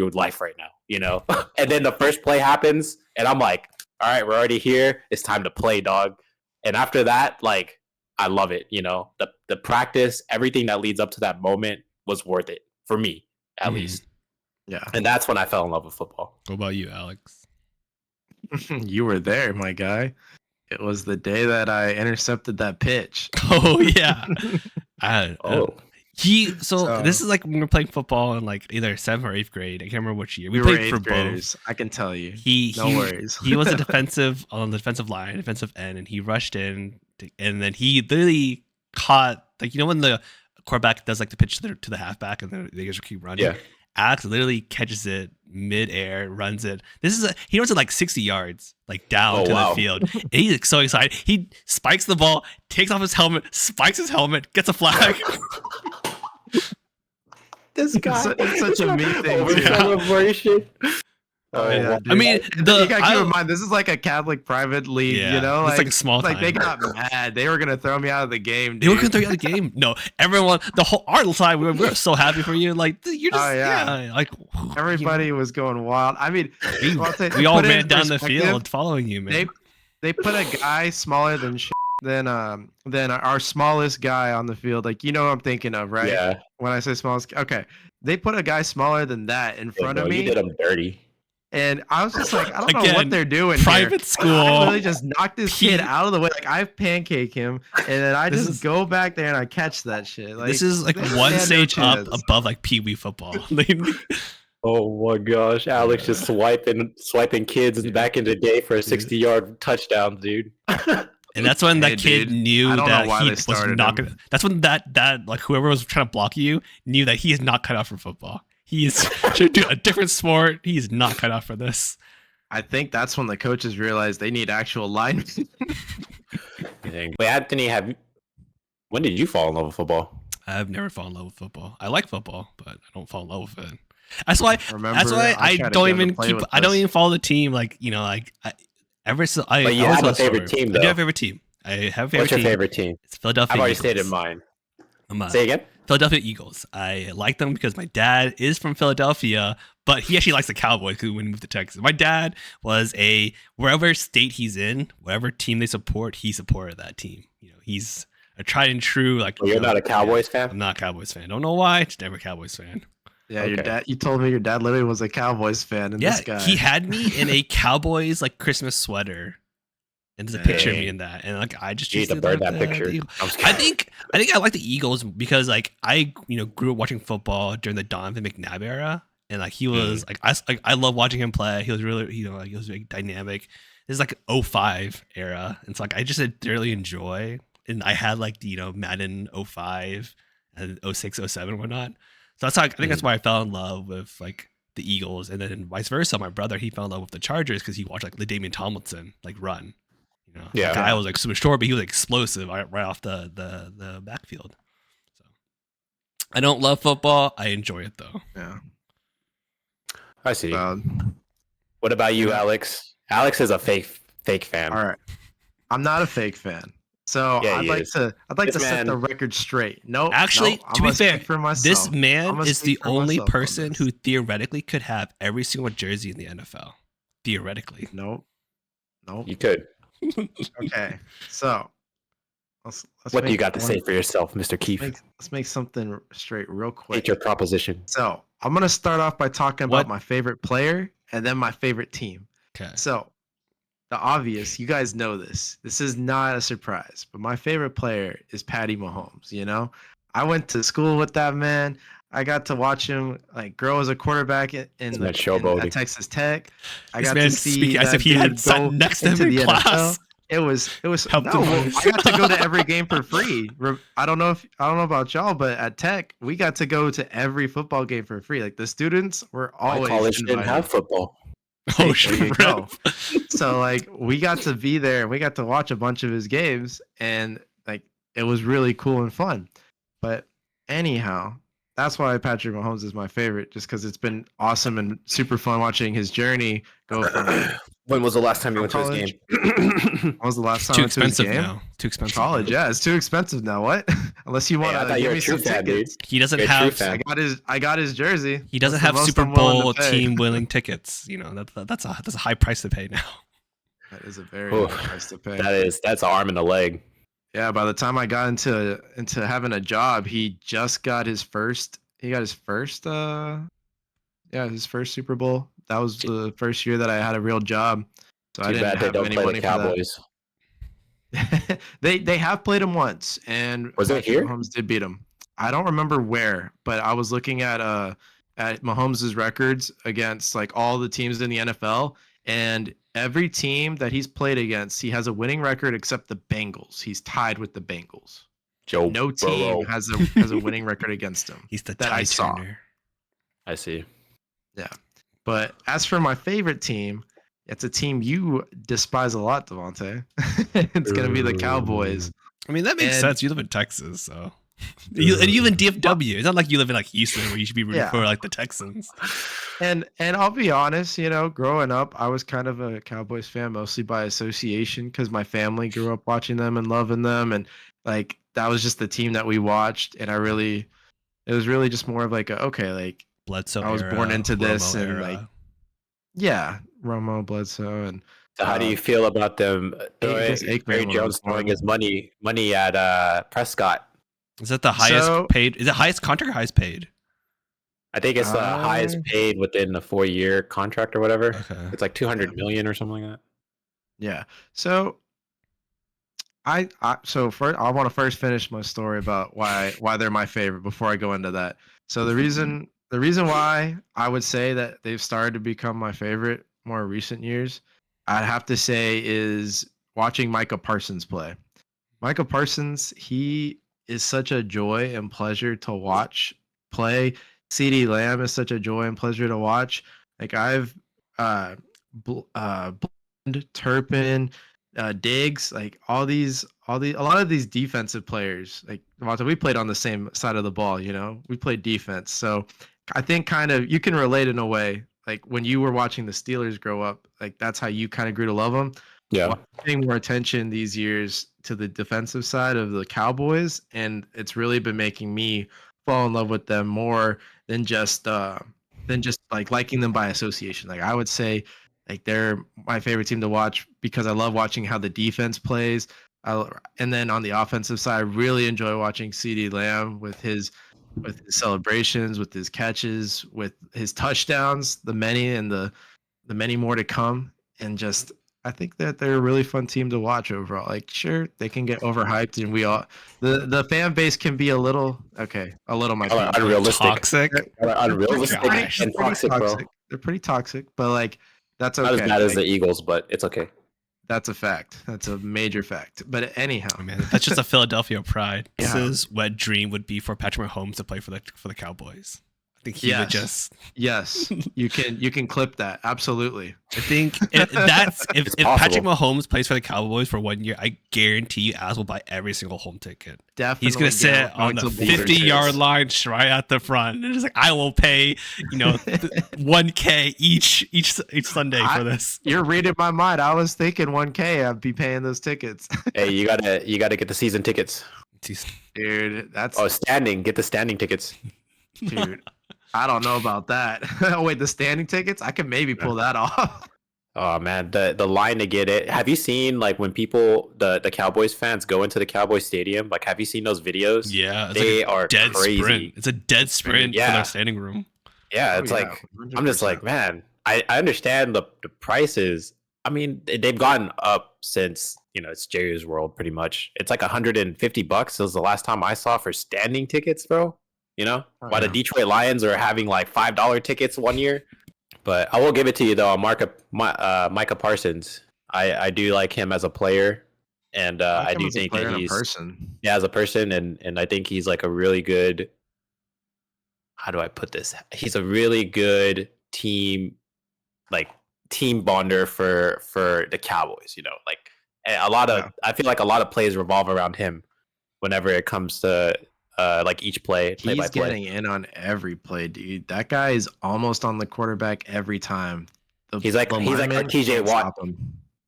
life right now, And then the first play happens and I'm like, all right, we're already here. It's time to play, dog. And after that, like, I love it. The practice, everything that leads up to that moment was worth it for me, at least. Yeah. And that's when I fell in love with football. What about you, Alex? You were there, my guy. It was the day that I intercepted that pitch. Oh yeah. This is like when we were playing football in like either 7th or 8th grade. I can't remember which year. We played for graders, both. I can tell you. No worries. He was on the defensive line, defensive end, and he rushed in, and then he literally caught, like, when the quarterback does like the pitch to the halfback, and then they just keep running. Yeah. Alex literally catches it mid-air, runs it. He runs it like 60 yards, like down to the field. And he's like, so excited. He spikes the ball, takes off his helmet, spikes his helmet, gets a flag. This guy, it's such a me thing. Celebration. Oh yeah, I mean, you gotta keep in mind, this is like a Catholic private league, It's like a small time. Like they got mad. They were gonna throw me out of the game, dude. They were gonna throw you out of the game. No, everyone, our side, we were so happy for you. Like, you're just, like everybody was going wild. I mean, we all ran down the field following you, man. They put a guy smaller than our smallest guy on the field. Like, what I'm thinking of, right? Yeah. When I say smallest, okay. They put a guy smaller than that in front of me. You did him dirty. And I was just like, I don't know what they're doing. Private school. I literally just knocked this kid out of the way. Like, I pancake him, and then I just go back there and I catch that shit. Like, this is like one stage up above like Pee Wee football. Oh my gosh, Alex just swiping kids back in the day for a 60-yard touchdown, dude. And that's when that kid knew that he was not gonna. That's when that like whoever was trying to block you knew that he is not cut out for football. He should do a different sport. He's not cut out for this. I think that's when the coaches realized they need actual linemen. Wait, Anthony, when did you fall in love with football? I've never fallen in love with football. I like football, but I don't fall in love with it. That's why I don't even follow the team. Like, I have a favorite team, though. I do have a favorite team. I have a favorite team. What's your favorite team? It's Philadelphia I've already Eagles. stated mine. Say again? Philadelphia Eagles. I like them because my dad is from Philadelphia, but he actually likes the Cowboys when he moved to Texas. My dad was wherever state he's in, whatever team they support, he supported that team. He's a tried and true. Like, you're not a Cowboys fan? I'm not a Cowboys fan. Don't know why. Just never a Cowboys fan. Yeah, okay. Your dad. You told me your dad literally was a Cowboys fan. And this guy. He had me in a Cowboys like Christmas sweater. And there's a picture of me in that, and like I just need to burn that picture. I think I like the Eagles because like I grew up watching football during the Donovan McNabb era, and like he was I love watching him play. He was really he was very dynamic. This is like 05 era, and so like I just really enjoy. And I had like Madden 05 and 06, 07 and whatnot. So that's how I think that's why I fell in love with like the Eagles, and then vice versa. My brother, he fell in love with the Chargers because he watched like LaDainian Tomlinson like run. The guy was like super short, but he was explosive right off the backfield. So I don't love football. I enjoy it though. Yeah, I see. What about you, Alex? Alex is a fake fan. All right, I'm not a fake fan. So I'd like to set the record straight. Actually, to be fair, this man is the only myself person who theoretically could have every single jersey in the NFL. Theoretically. Nope. You could. Okay, so let's what do you got to say for yourself, Mr. Keefe? Let's make something straight real quick. State your proposition. So I'm gonna start off by talking about my favorite player and then my favorite team. Okay. So the obvious, you guys know this. This is not a surprise, but my favorite player is Patty Mahomes. You know, I went to school with that man. I got to watch him like grow as a quarterback at Texas Tech. I got to see as if he had sat next to him in class. It was I got to go to every game for free. I don't know about y'all, but at Tech we got to go to every football game for free. Like the students were always. My college didn't have football. Oh, there you go. So like we got to be there and we got to watch a bunch of his games and like it was really cool and fun. But anyhow, that's why Patrick Mahomes is my favorite, just because it's been awesome and super fun watching his journey go from. When was the last time you went to his game? When was the last time I went to his game? Now. Too expensive. College, yeah, it's too expensive now. What? Unless you want to give me some tickets. He doesn't have. I got his jersey. He doesn't have Super Bowl team winning tickets. You know that's a high price to pay now. That is a very high price to pay. That's an arm and a leg. Yeah, by the time I got into having a job, he just got his first. He got his first. His first Super Bowl. That was the first year that I had a real job. So I didn't have any money for that. They have played him once, and was it here? Mahomes did beat him. I don't remember where, but I was looking at Mahomes' records against like all the teams in the NFL, and every team that he's played against, he has a winning record except the Bengals. He's tied with the Bengals. No team has a winning record against him. He's the that I saw. I see. Yeah. But as for my favorite team, it's a team you despise a lot, Devante. It's going to be the Cowboys. I mean, that makes sense. You live in Texas, so. You live in DFW. It's not like you live in like Houston where you should be rooting for like the Texans. And I'll be honest, you know, growing up, I was kind of a Cowboys fan mostly by association because my family grew up watching them and loving them, and like that was just the team that we watched. And it was really just more of like like Bledsoe. I was born into this, Romo and era. like Romo, Bledsoe, and. So how do you feel about them? Barry Jones throwing his money at Prescott. Is that the highest paid? Is it highest contract or highest paid? I think it's the highest paid within the 4-year contract or whatever. Okay. It's like $200 million or something like that. Yeah. So I want to first finish my story about why they're my favorite before I go into that. So the reason why I would say that they've started to become my favorite more recent years, I'd have to say is watching Micah Parsons play. Micah Parsons, he is such a joy and pleasure to watch play. CeeDee Lamb is such a joy and pleasure to watch. Like I've Turpin, Diggs, like a lot of these defensive players. Like we played on the same side of the ball, you know. We played defense, so I think kind of you can relate in a way. Like when you were watching the Steelers grow up, like that's how you kind of grew to love them. Yeah, paying more attention these years to the defensive side of the Cowboys, and it's really been making me fall in love with them more than just like liking them by association. Like I would say, like they're my favorite team to watch because I love watching how the defense plays. And then on the offensive side, I really enjoy watching CeeDee Lamb with his celebrations, with his catches, with his touchdowns, the many more to come, and just. I think that they're a really fun team to watch overall. Like, sure, they can get overhyped, and the fan base can be a little unrealistic, toxic, and toxic, bro. They're pretty toxic, but like that's okay. Not as bad as the Eagles, but it's okay. That's a fact. That's a major fact. But anyhow, man, that's just a Philadelphia pride. Yeah. This is what dream would be for Patrick Mahomes to play for the Cowboys. think he would just. Yes, you can clip that. Absolutely. I think if Patrick Mahomes plays for the Cowboys for 1 year, I guarantee you Az will buy every single home ticket. Definitely. He's gonna sit on the 50-yard line right at the front, and just like, I will pay, $1K each Sunday for this. You're reading my mind. I was thinking $1K. I'd be paying those tickets. Hey, you gotta get the season tickets, dude. That's standing. Get the standing tickets, dude. I don't know about that. Oh wait, the standing tickets? I can maybe pull that off. Oh man, the line to get it. Have you seen like when people the Cowboys fans go into the Cowboys stadium? Like, have you seen those videos? Yeah, they are dead crazy. Sprint. It's a dead sprint for their standing room. Yeah, it's like 100%. I'm just like, man, I understand the prices. I mean, they've gone up since it's Jerry's World pretty much. It's like $150. It was the last time I saw for standing tickets, bro. Why the Detroit Lions are having like $5 tickets 1 year. But I will give it to you though, Micah Parsons. I do like him as a player, and I do think that he's as a person, and I think he's like a really good. How do I put this? He's a really good team bonder for the Cowboys. Like a lot of I feel like a lot of plays revolve around him whenever it comes to. Like each play he's getting in on every play, dude. That guy is almost on the quarterback every time. He's like our TJ Watt.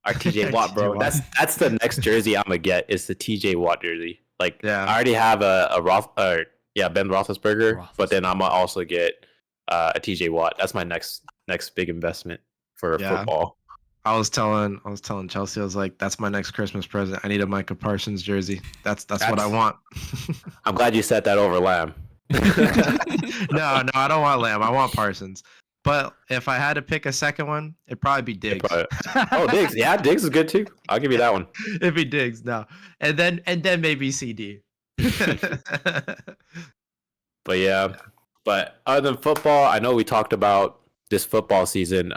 Our TJ Watt, bro. That's the next jersey I'm gonna get is the TJ Watt jersey. Like, I already have Ben Roethlisberger, but then I'm gonna also get a TJ Watt. That's my next big investment for football. I was telling Chelsea, I was like, that's my next Christmas present. I need a Micah Parsons jersey. That's what I want. I'm glad you said that over Lamb. No, I don't want Lamb. I want Parsons. But if I had to pick a second one, it'd probably be Diggs. Diggs. Yeah, Diggs is good too. I'll give you that one. It'd be Diggs, no. And then maybe CD. But other than football, I know we talked about this football season.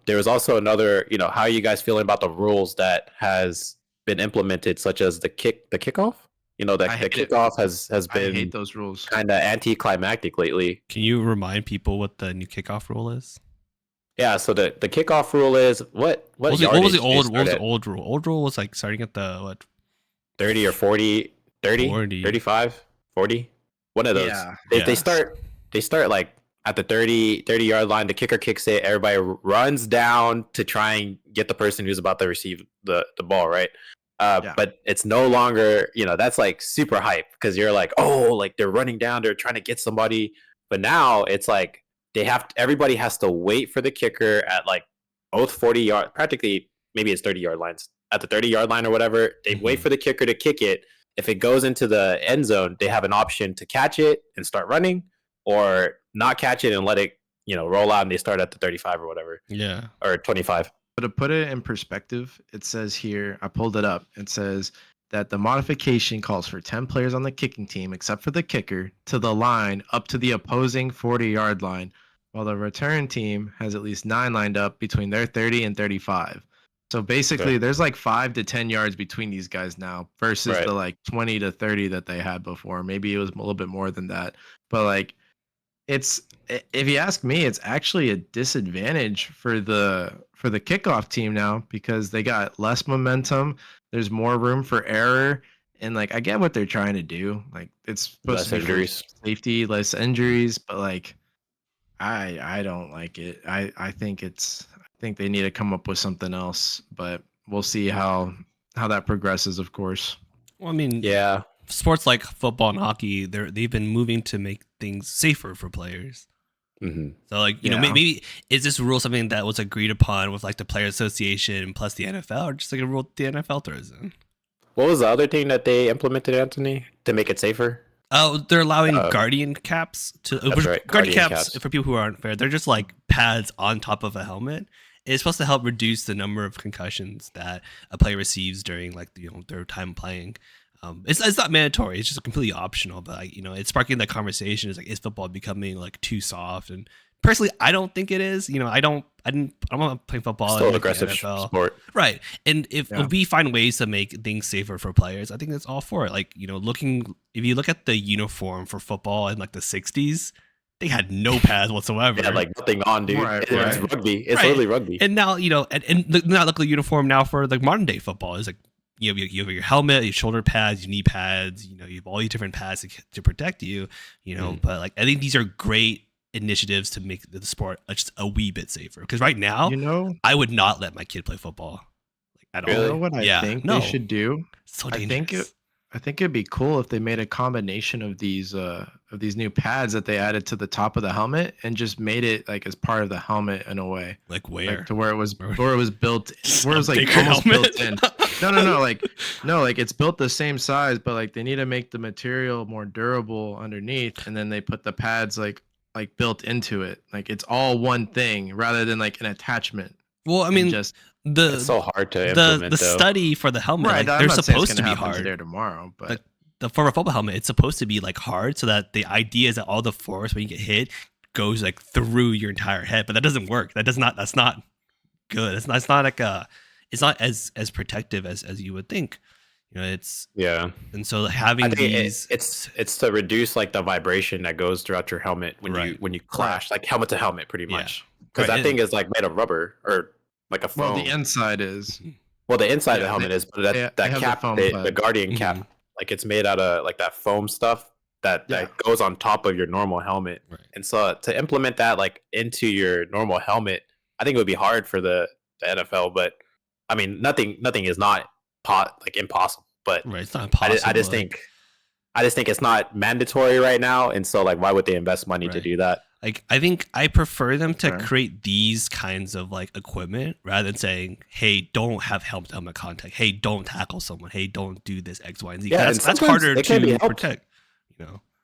There was also another, how are you guys feeling about the rules that has been implemented, such as the kickoff? The kickoff has been, I hate those rules. Kind of anticlimactic lately. Can you remind people what the new kickoff rule is? Yeah, so the kickoff rule is what was the old rule? Old rule was like starting at the 30 or 40, 30, 40. 35, 40. One of those. Yeah. They start like at the 30-yard line, the kicker kicks it. Everybody runs down to try and get the person who's about to receive the ball, right? But it's no longer, that's like super hype because you're like, oh, like they're running down, they're trying to get somebody. But now it's like everybody has to wait for the kicker at like both 40 yard, practically maybe it's 30-yard lines. At the 30-yard line or whatever, they wait for the kicker to kick it. If it goes into the end zone, they have an option to catch it and start running, or not catch it and let it, roll out, and they start at the 35 or whatever. Yeah. Or 25. But to put it in perspective, it says here, I pulled it up. It says that the modification calls for 10 players on the kicking team, except for the kicker, to the line up to the opposing 40-yard line, while the return team has at least 9 lined up between their 30 and 35. So basically, there's like 5 to 10 yards between these guys now versus the like 20 to 30 that they had before. Maybe it was a little bit more than that. But like, if you ask me, it's actually a disadvantage for the kickoff team now because they got less momentum. There's more room for error, and like I get what they're trying to do. Like it's supposed to be injuries, safety, less injuries, but like I don't like it. I think they need to come up with something else, but we'll see how that progresses, of course. Well, I mean, yeah. Sports like football and hockey, they've been moving to make things safer for players. Mm-hmm. So, like, maybe is this rule something that was agreed upon with like the Player Association plus the NFL, or just like a rule the NFL throws in? What was the other thing that they implemented, Anthony, to make it safer? Oh, they're allowing guardian caps to. That's right. Guardian caps, for people who aren't fair, they're just like pads on top of a helmet. It's supposed to help reduce the number of concussions that a player receives during like their time playing. It's not mandatory. It's just completely optional. But like, it's sparking that conversation. Is like, is football becoming like too soft? And personally, I don't think it is. I'm not playing football. Still an aggressive sport, right? And if we find ways to make things safer for players, I think that's all for it. Like if you look at the uniform for football in like the '60s, they had no pads whatsoever. Yeah, like nothing on, dude. Right. It's rugby. It's literally rugby. And now, and not look the uniform now for like modern day football is like you have your helmet, your shoulder pads, your knee pads. You have all these different pads to protect you. But like I think these are great initiatives to make the sport just a wee bit safer. Because right now, I would not let my kid play football at all. You know what I think they should do? So dangerous. I think it'd be cool if they made a combination of these new pads that they added to the top of the helmet and just made it like as part of the helmet in a way. Like where? Like to where it was built, where it was like almost built in. No, like it's built the same size, but like they need to make the material more durable underneath, and then they put the pads like built into it. Like it's all one thing rather than like an attachment. Well, I mean, it's so hard to implement. The study for the helmet, right? Like, they're supposed to be hard. There tomorrow, but for a football helmet, it's supposed to be like hard, so that the idea is that all the force when you get hit goes like through your entire head. But that doesn't work. That's not good. It's not like it's not as protective as you would think. It's And so having these, it's to reduce like the vibration that goes throughout your helmet when you clash, like helmet to helmet, pretty much. Because that thing is like made of rubber or like a foam. Well, the inside is. Well, the inside of the helmet is, but that cap, the Guardian cap, like it's made out of like that foam stuff that goes on top of your normal helmet. Right. And so to implement that like into your normal helmet, I think it would be hard for the NFL. But I mean, nothing is not like impossible. But it's not impossible. I just think it's not mandatory right now, and so like, why would they invest money to do that? Like, I think I prefer them to create these kinds of like equipment rather than saying, "Hey, don't have helmet contact. Hey, don't tackle someone. Hey, don't do this X, Y, and Z." Yeah, that's harder to protect.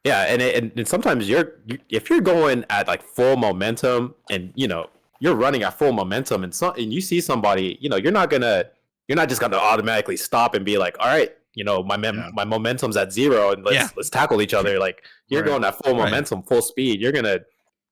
Yeah, and sometimes if you're going at like full momentum, and you're running at full momentum, and you see somebody, you're not just gonna automatically stop and be like, all right, my momentum's at 0 and let's tackle each other. Like you're going at full momentum, full speed. You're gonna,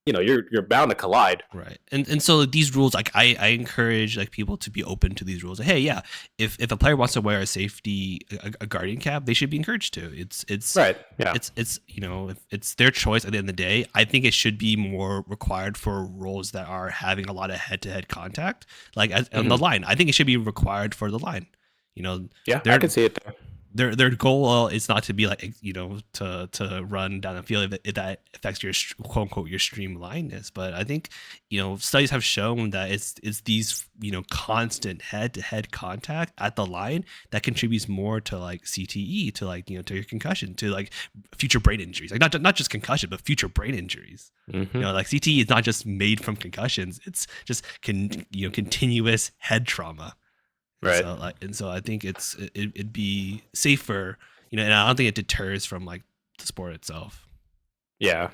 you're bound to collide. Right. And so these rules, like I encourage like people to be open to these rules. Like, hey, yeah, if a player wants to wear a safety, a Guardian cap, they should be encouraged to. It's right. Yeah. It's if it's their choice at the end of the day. I think it should be more required for roles that are having a lot of head-to-head contact, like on the line. I think it should be required for the line. Yeah, I can see it there. Their goal is not to be like to run down the field if that affects your quote unquote your streamlinedness. But I think studies have shown that it's these constant head to head contact at the line that contributes more to like CTE, to like to your concussion, to like future brain injuries, like not just concussion but future brain injuries. Like CTE is not just made from concussions; it's just continuous head trauma. Right. So I think it'd be safer, and I don't think it deters from like the sport itself. Yeah.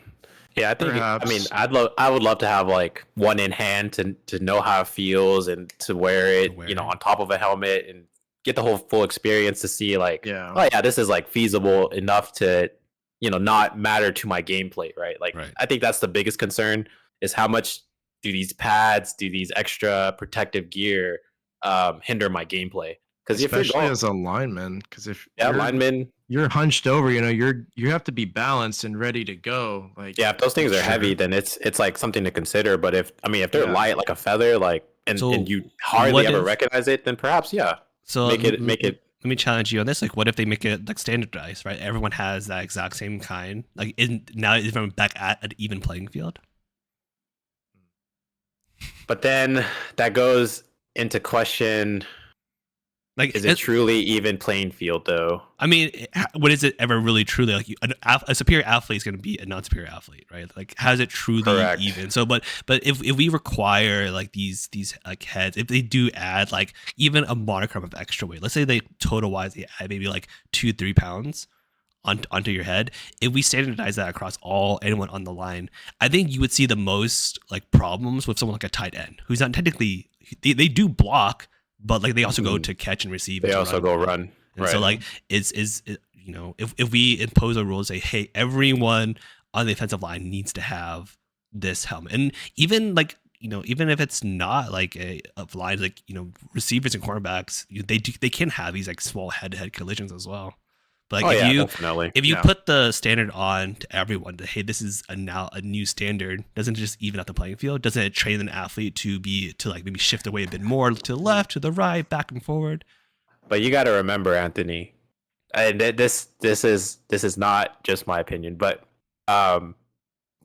I think. I mean, I would love to have like one in hand to know how it feels and to wear it, on top of a helmet and get the whole full experience to see like, oh yeah, this is like feasible enough to, not matter to my gameplay, right? Like, I think that's the biggest concern is how much do these pads, do these extra protective gear hinder my gameplay? Because especially as a lineman, because if lineman, you're hunched over, you have to be balanced and ready to go. Like if those things are heavy, then it's like something to consider. But if they're light like a feather, like and you hardly ever recognize it, then perhaps So make it. Let me challenge you on this. Like, what if they make it like standardized, right? Everyone has that exact same kind. Like, now everyone back at an even playing field. But then that goes into question, like, is it truly even playing field though? I mean, what is it ever really truly like? A superior athlete is going to be a non-superior athlete, right? Like, has it truly even? So, but if we require like these like heads, if they do add like even a monochrome of extra weight, let's say they total wise they add maybe like 2-3 pounds onto your head. If we standardize that across anyone on the line, I think you would see the most like problems with someone like a tight end who's not technically. They do block, but like they also go to catch and receive. They also go run. And so like if we impose a rule, say, hey, everyone on the offensive line needs to have this helmet, and even like even if it's not like a line, like receivers and cornerbacks, they can have these like small head-to-head collisions as well. But like definitely. if you put the standard on to everyone that, hey, this is now a new standard, doesn't it just even out the playing field? Doesn't it train an athlete to like maybe shift away a bit more to the left, to the right, back and forward? But you got to remember, Anthony, and this is not just my opinion, but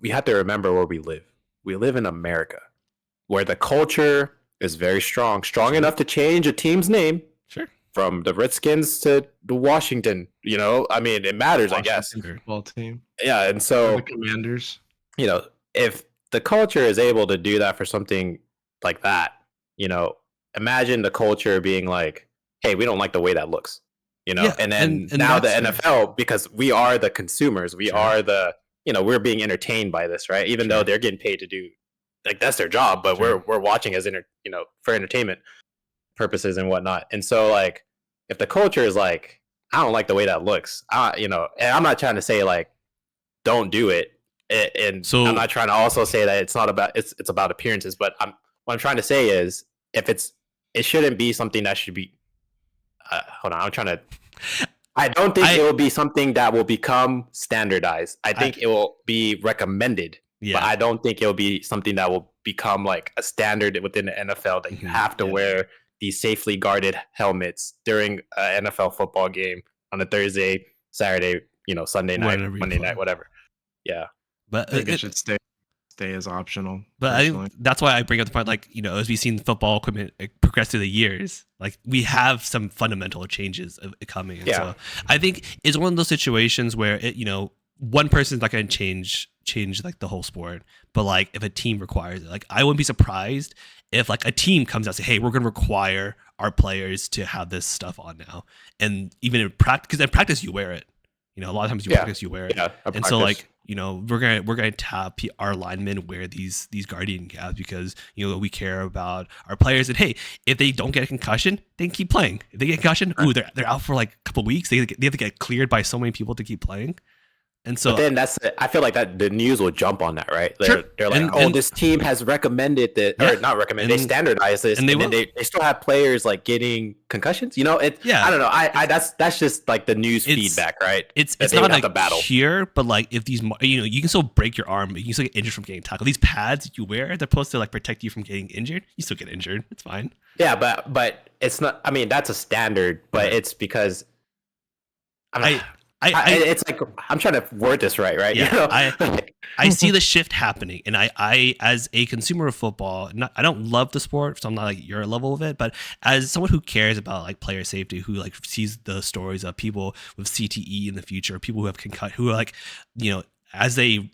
we have to remember where we live. We live in America, where the culture is very strong enough to change a team's name. Sure. From the Redskins to the Washington, I mean, it matters, I guess. Football team. Yeah, and so the Commanders. If the culture is able to do that for something like that, imagine the culture being like, "Hey, we don't like the way that looks," Yeah, and then now the NFL, because we are the consumers, we are the, we're being entertained by this, right? Even though they're getting paid to do, like, that's their job, but we're watching as for entertainment purposes and whatnot. And so, like, if the culture is like, I don't like the way that looks, and I'm not trying to say like don't do it, and so I'm not trying to also say that it's not about it's about appearances, but what I'm trying to say is, if it shouldn't be something that should be hold on, I don't think it will be something that will become standardized. I think it will be recommended. Yeah. But I don't think it'll be something that will become like a standard within the NFL that you have to wear these safely guarded helmets during an NFL football game on a Thursday, Saturday, Sunday night, Monday night, whatever. Yeah. But I think it should stay as optional. But I think that's why I bring up the point, like, as we've seen football equipment progress through the years, like, we have some fundamental changes coming. And so I think it's one of those situations where one person's not going to change like the whole sport, but like if a team requires it, like I wouldn't be surprised if like a team comes out and say, hey, we're going to require our players to have this stuff on now. And even in practice, because in practice you wear it, a lot of times you practice, you wear it. And so like, we're going to have our linemen wear these guardian caps because, we care about our players. And hey, if they don't get a concussion, they can keep playing. If they get a concussion, they're out for like a couple weeks. They have to get cleared by so many people to keep playing. And so, but then I feel like that the news will jump on that, right? They're like, this team has recommended that, or not recommended, they standardized this, and then they still have players like getting concussions. I don't know. That's just like the news feedback, right? It's not like a cure, but like if these, you can still break your arm, but you can still get injured from getting tackled. These pads that you wear, they're supposed to like protect you from getting injured. You still get injured. It's fine. Yeah, but it's not. I mean, that's a standard, but it's because it's like, I'm trying to word this right? Yeah, I see the shift happening, and I as a consumer of football, I don't love the sport, so I'm not like your level of it, but as someone who cares about like player safety, who like sees the stories of people with CTE in the future, people who have who are like, as they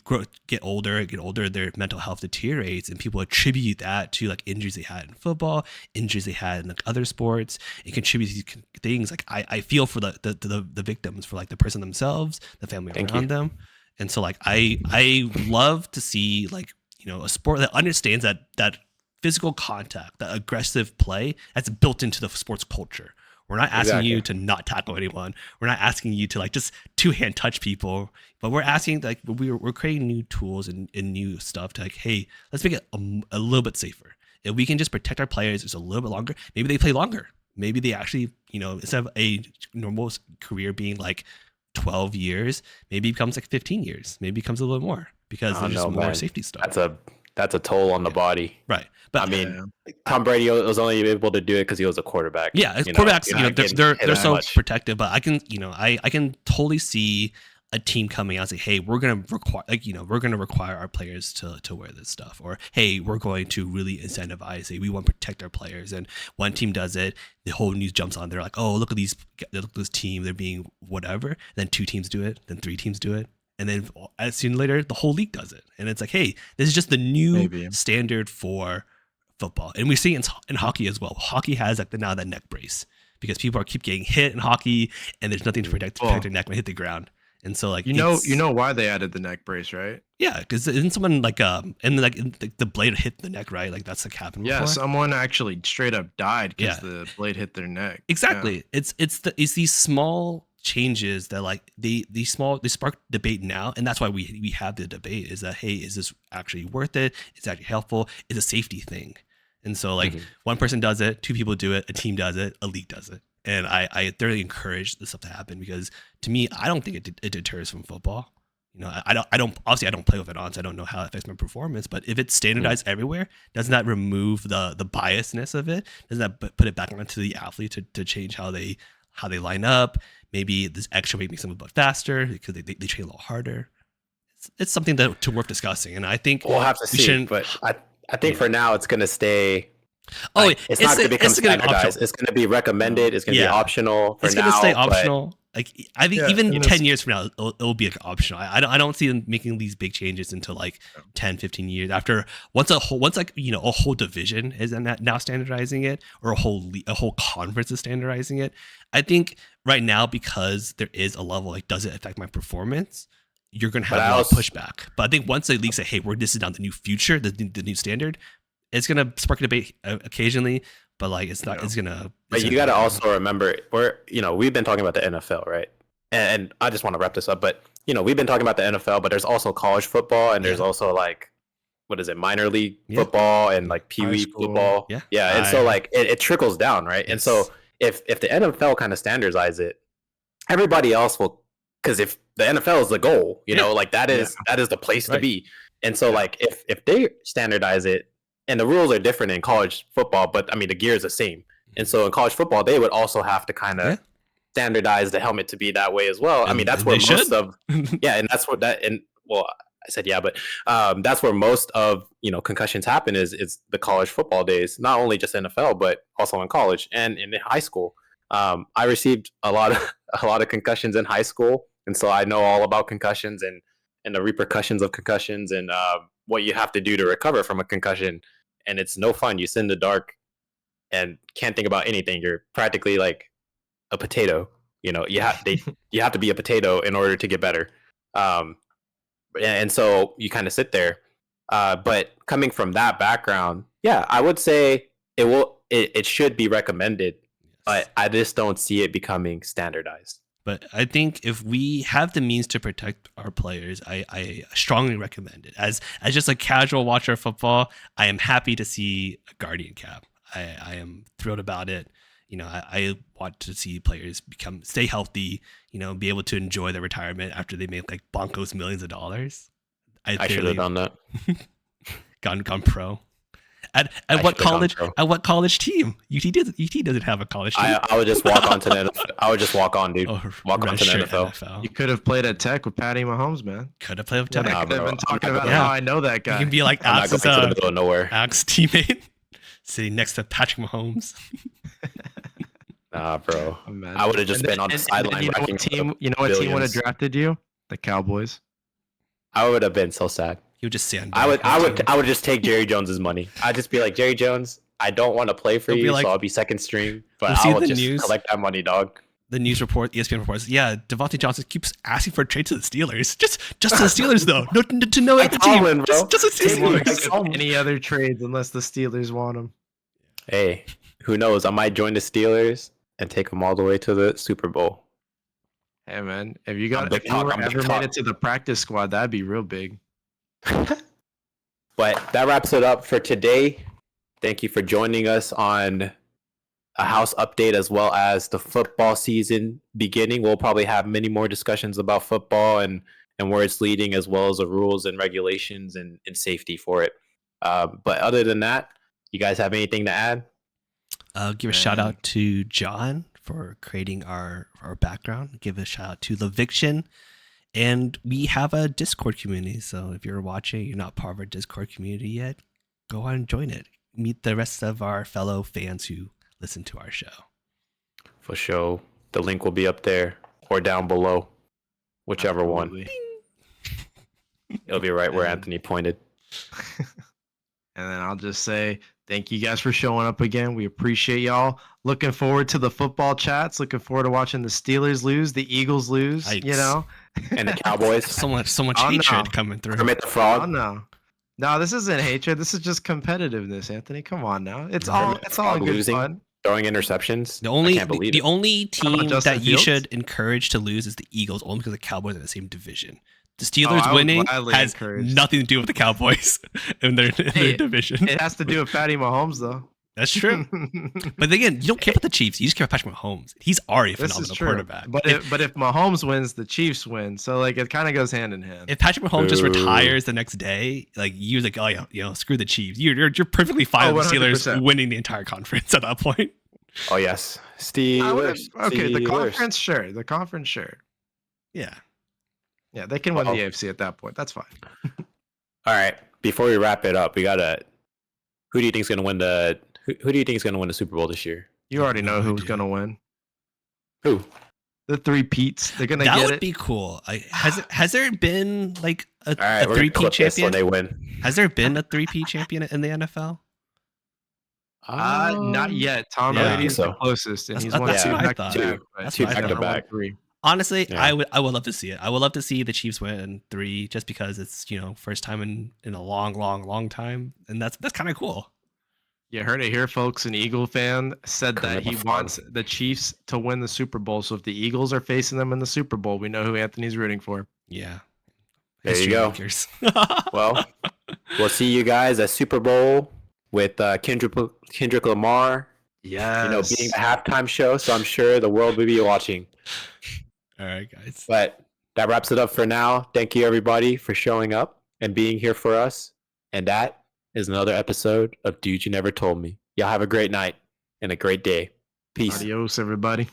get older, their mental health deteriorates, and people attribute that to like injuries they had in football, injuries they had in like other sports. It contributes to these things. Like I feel for the victims, for like the person themselves, the family around them, and so like I love to see like a sport that understands that physical contact, that aggressive play, that's built into the sports culture. We're not asking you to not tackle anyone. We're not asking you to like just two-hand touch people, but we're asking like we're creating new tools and new stuff to like, hey, let's make it a little bit safer. If we can just protect our players just a little bit longer, maybe they play longer. Maybe they actually, instead of a normal career being like 12 years, maybe it becomes like 15 years. Maybe it becomes a little more because there's just more safety stuff. That's a toll on the body. Right. But I mean, Tom Brady was only able to do it because he was a quarterback. Yeah, quarterbacks, they're so protective, but I can, I can totally see a team coming out and say, hey, we're going to require our players to wear this stuff, or hey, we're going to really incentivize, say we want to protect our players. And one team does it, the whole news jumps on. They're like, oh, look at this team, they're being whatever. And then 2 teams do it, then 3 teams do it. And then as soon later, the whole league does it. And it's like, hey, this is just the new standard for football. And we see in hockey as well. Hockey has like now that neck brace because people keep getting hit in hockey, and there's nothing to protect their neck when they hit the ground. And so like why they added the neck brace, right? Yeah, because isn't someone like the blade hit the neck, right? Like that's like happened before. Yeah, someone actually straight up died because the blade hit their neck. Exactly. Yeah. It's these small changes that like they spark debate now, and that's why we have the debate, is that, hey, is this actually worth it? Is it actually helpful? It's a safety thing. And so like one person does it, 2 people do it, a team does it, a league does it. And I thoroughly encourage this stuff to happen because to me, I don't think it deters from football. You know, I don't obviously I don't play with it on, so I don't know how it affects my performance. But if it's standardized everywhere, doesn't that remove the biasness of it? Doesn't that put it back onto the athlete to change how they line up? Maybe this extra weight makes them a bit faster because they train a little harder. It's something to worth discussing, and I think we'll have to see. But I think for now it's going to stay. Oh, it's not going to become standardized. It's going to be recommended. It's going to be optional for now. It's going to stay optional. Like I think even 10 years from now, it'll be like optional. I don't see them making these big changes until like 10, 15 years after once a whole division is now standardizing it, or a whole conference is standardizing it. I think right now, because there is a level like, does it affect my performance? You're going to have a lot of pushback. But I think once the league say, hey, this is now the new future, the new standard, it's going to spark a debate occasionally, but like it's not. It's gonna. But you got to also remember, we've been talking about the NFL, right? And I just want to wrap this up, but we've been talking about the NFL, but there's also college football, and there's also like, what is it, minor league football and like Pee Wee football. And so like it trickles down, right? Yes. And so if the NFL kind of standardizes it, everybody else will, because if the NFL is the goal, like that is the place to be. And so like if they standardize it. And the rules are different in college football, but I mean, the gear is the same. And so in college football, they would also have to kind of standardize the helmet to be that way as well. I mean, that's where most of, and that's what that, and well, I said, but that's where most of, concussions happen is the college football days, not only just NFL, but also in college and in high school. I received a lot of concussions in high school. And so I know all about concussions and the repercussions of concussions and what you have to do to recover from a concussion. And it's no fun. You sit in the dark and can't think about anything. You're practically like a potato. You have to be a potato in order to get better. And so you kind of sit there. But coming from that background, I would say it should be recommended, but I just don't see it becoming standardized. But I think if we have the means to protect our players, I strongly recommend it. As just a casual watcher of football, I am happy to see a Guardian cap. I am thrilled about it. I want to see players stay healthy, be able to enjoy their retirement after they make like bonkos millions of dollars. I should have done that. gone pro. At what college? At what college team? UT doesn't have a college team. I would just walk on to the NFL. I would just walk on, dude. Walk on to the NFL. You could have played at Tech with Patty Mahomes, man. Could have played with Tech. I could have been talking about how I know that guy. You can be like Axe's to the middle of nowhere. Axe teammate sitting next to Patrick Mahomes. Nah, bro. I would have just been on the sideline. You know what team would have drafted you? The Cowboys. I would have been so sad. You would just stand. I would just take Jerry Jones's money. I'd just be like, Jerry Jones, I don't want to play for you, so I'll be second string. But I'll just collect that money, dog. The news report, ESPN reports, Devante Johnson keeps asking for a trade to the Steelers. Just to the Steelers, though. No, to no other team. Bro. Just to the Steelers. Any other trades unless the Steelers want them. Hey, who knows? I might join the Steelers and take them all the way to the Super Bowl. Hey, man. If you ever made it to the practice squad, that'd be real big. But that wraps it up for today. Thank you for joining us on a house update as well as the football season beginning. We'll probably have many more discussions about football and where it's leading, as well as the rules and regulations and safety for it. But other than that, you guys have anything to add? Give a shout out to John for creating our background. Give a shout out to Leviction. And we have a Discord community. So if you're watching, you're not part of our Discord community yet, go on and join it. Meet the rest of our fellow fans who listen to our show. For sure. The link will be up there or down below, whichever one. It'll be right where Anthony pointed. And then I'll just say thank you guys for showing up again. We appreciate y'all. Looking forward to the football chats. Looking forward to watching the Steelers lose, the Eagles lose, and the Cowboys. So much hatred coming through. Kermit the Frog. Oh, no, this isn't hatred. This is just competitiveness, Anthony. Come on now. It's all good fun. Throwing interceptions. The only team that you should encourage to lose is the Eagles, only because the Cowboys are in the same division. The Steelers winning has nothing to do with the Cowboys in their division. It has to do with Patty Mahomes, though. That's true. But again, you don't care about the Chiefs. You just care about Patrick Mahomes. He's already a phenomenal quarterback. But if Mahomes wins, the Chiefs win. So like it kind of goes hand in hand. If Patrick Mahomes just retires the next day, like you're like, oh, screw the Chiefs. You're perfectly fine with the Steelers winning the entire conference at that point. Oh yes, Steelers. Okay, the conference, sure. The conference, sure. Yeah. Yeah, they can win the AFC at that point. That's fine. All right. Before we wrap it up, we gotta. Who do you think is gonna win the? Who do you think is gonna win the Super Bowl this year? You already know who's gonna win. Who? The three Pete's. They're gonna get it. That would be cool. Has there been like a 3-peat champion? They win. Has there been a 3-peat champion in the NFL? Not yet. Tom Brady's the closest, and he's won two back to back. Honestly, I would love to see it. I would love to see the Chiefs win 3, just because it's first time in a long time, and that's kind of cool. You heard it here, folks. An Eagle fan said that he wants the Chiefs to win the Super Bowl. So if the Eagles are facing them in the Super Bowl, we know who Anthony's rooting for. Yeah. There you go. Well, we'll see you guys at Super Bowl with Kendrick Lamar. Yeah. Being a halftime show. So I'm sure the world will be watching. All right, guys. But that wraps it up for now. Thank you, everybody, for showing up and being here for us. And that is another episode of Dude You Never Told Me. Y'all have a great night and a great day. Peace. Adios, everybody.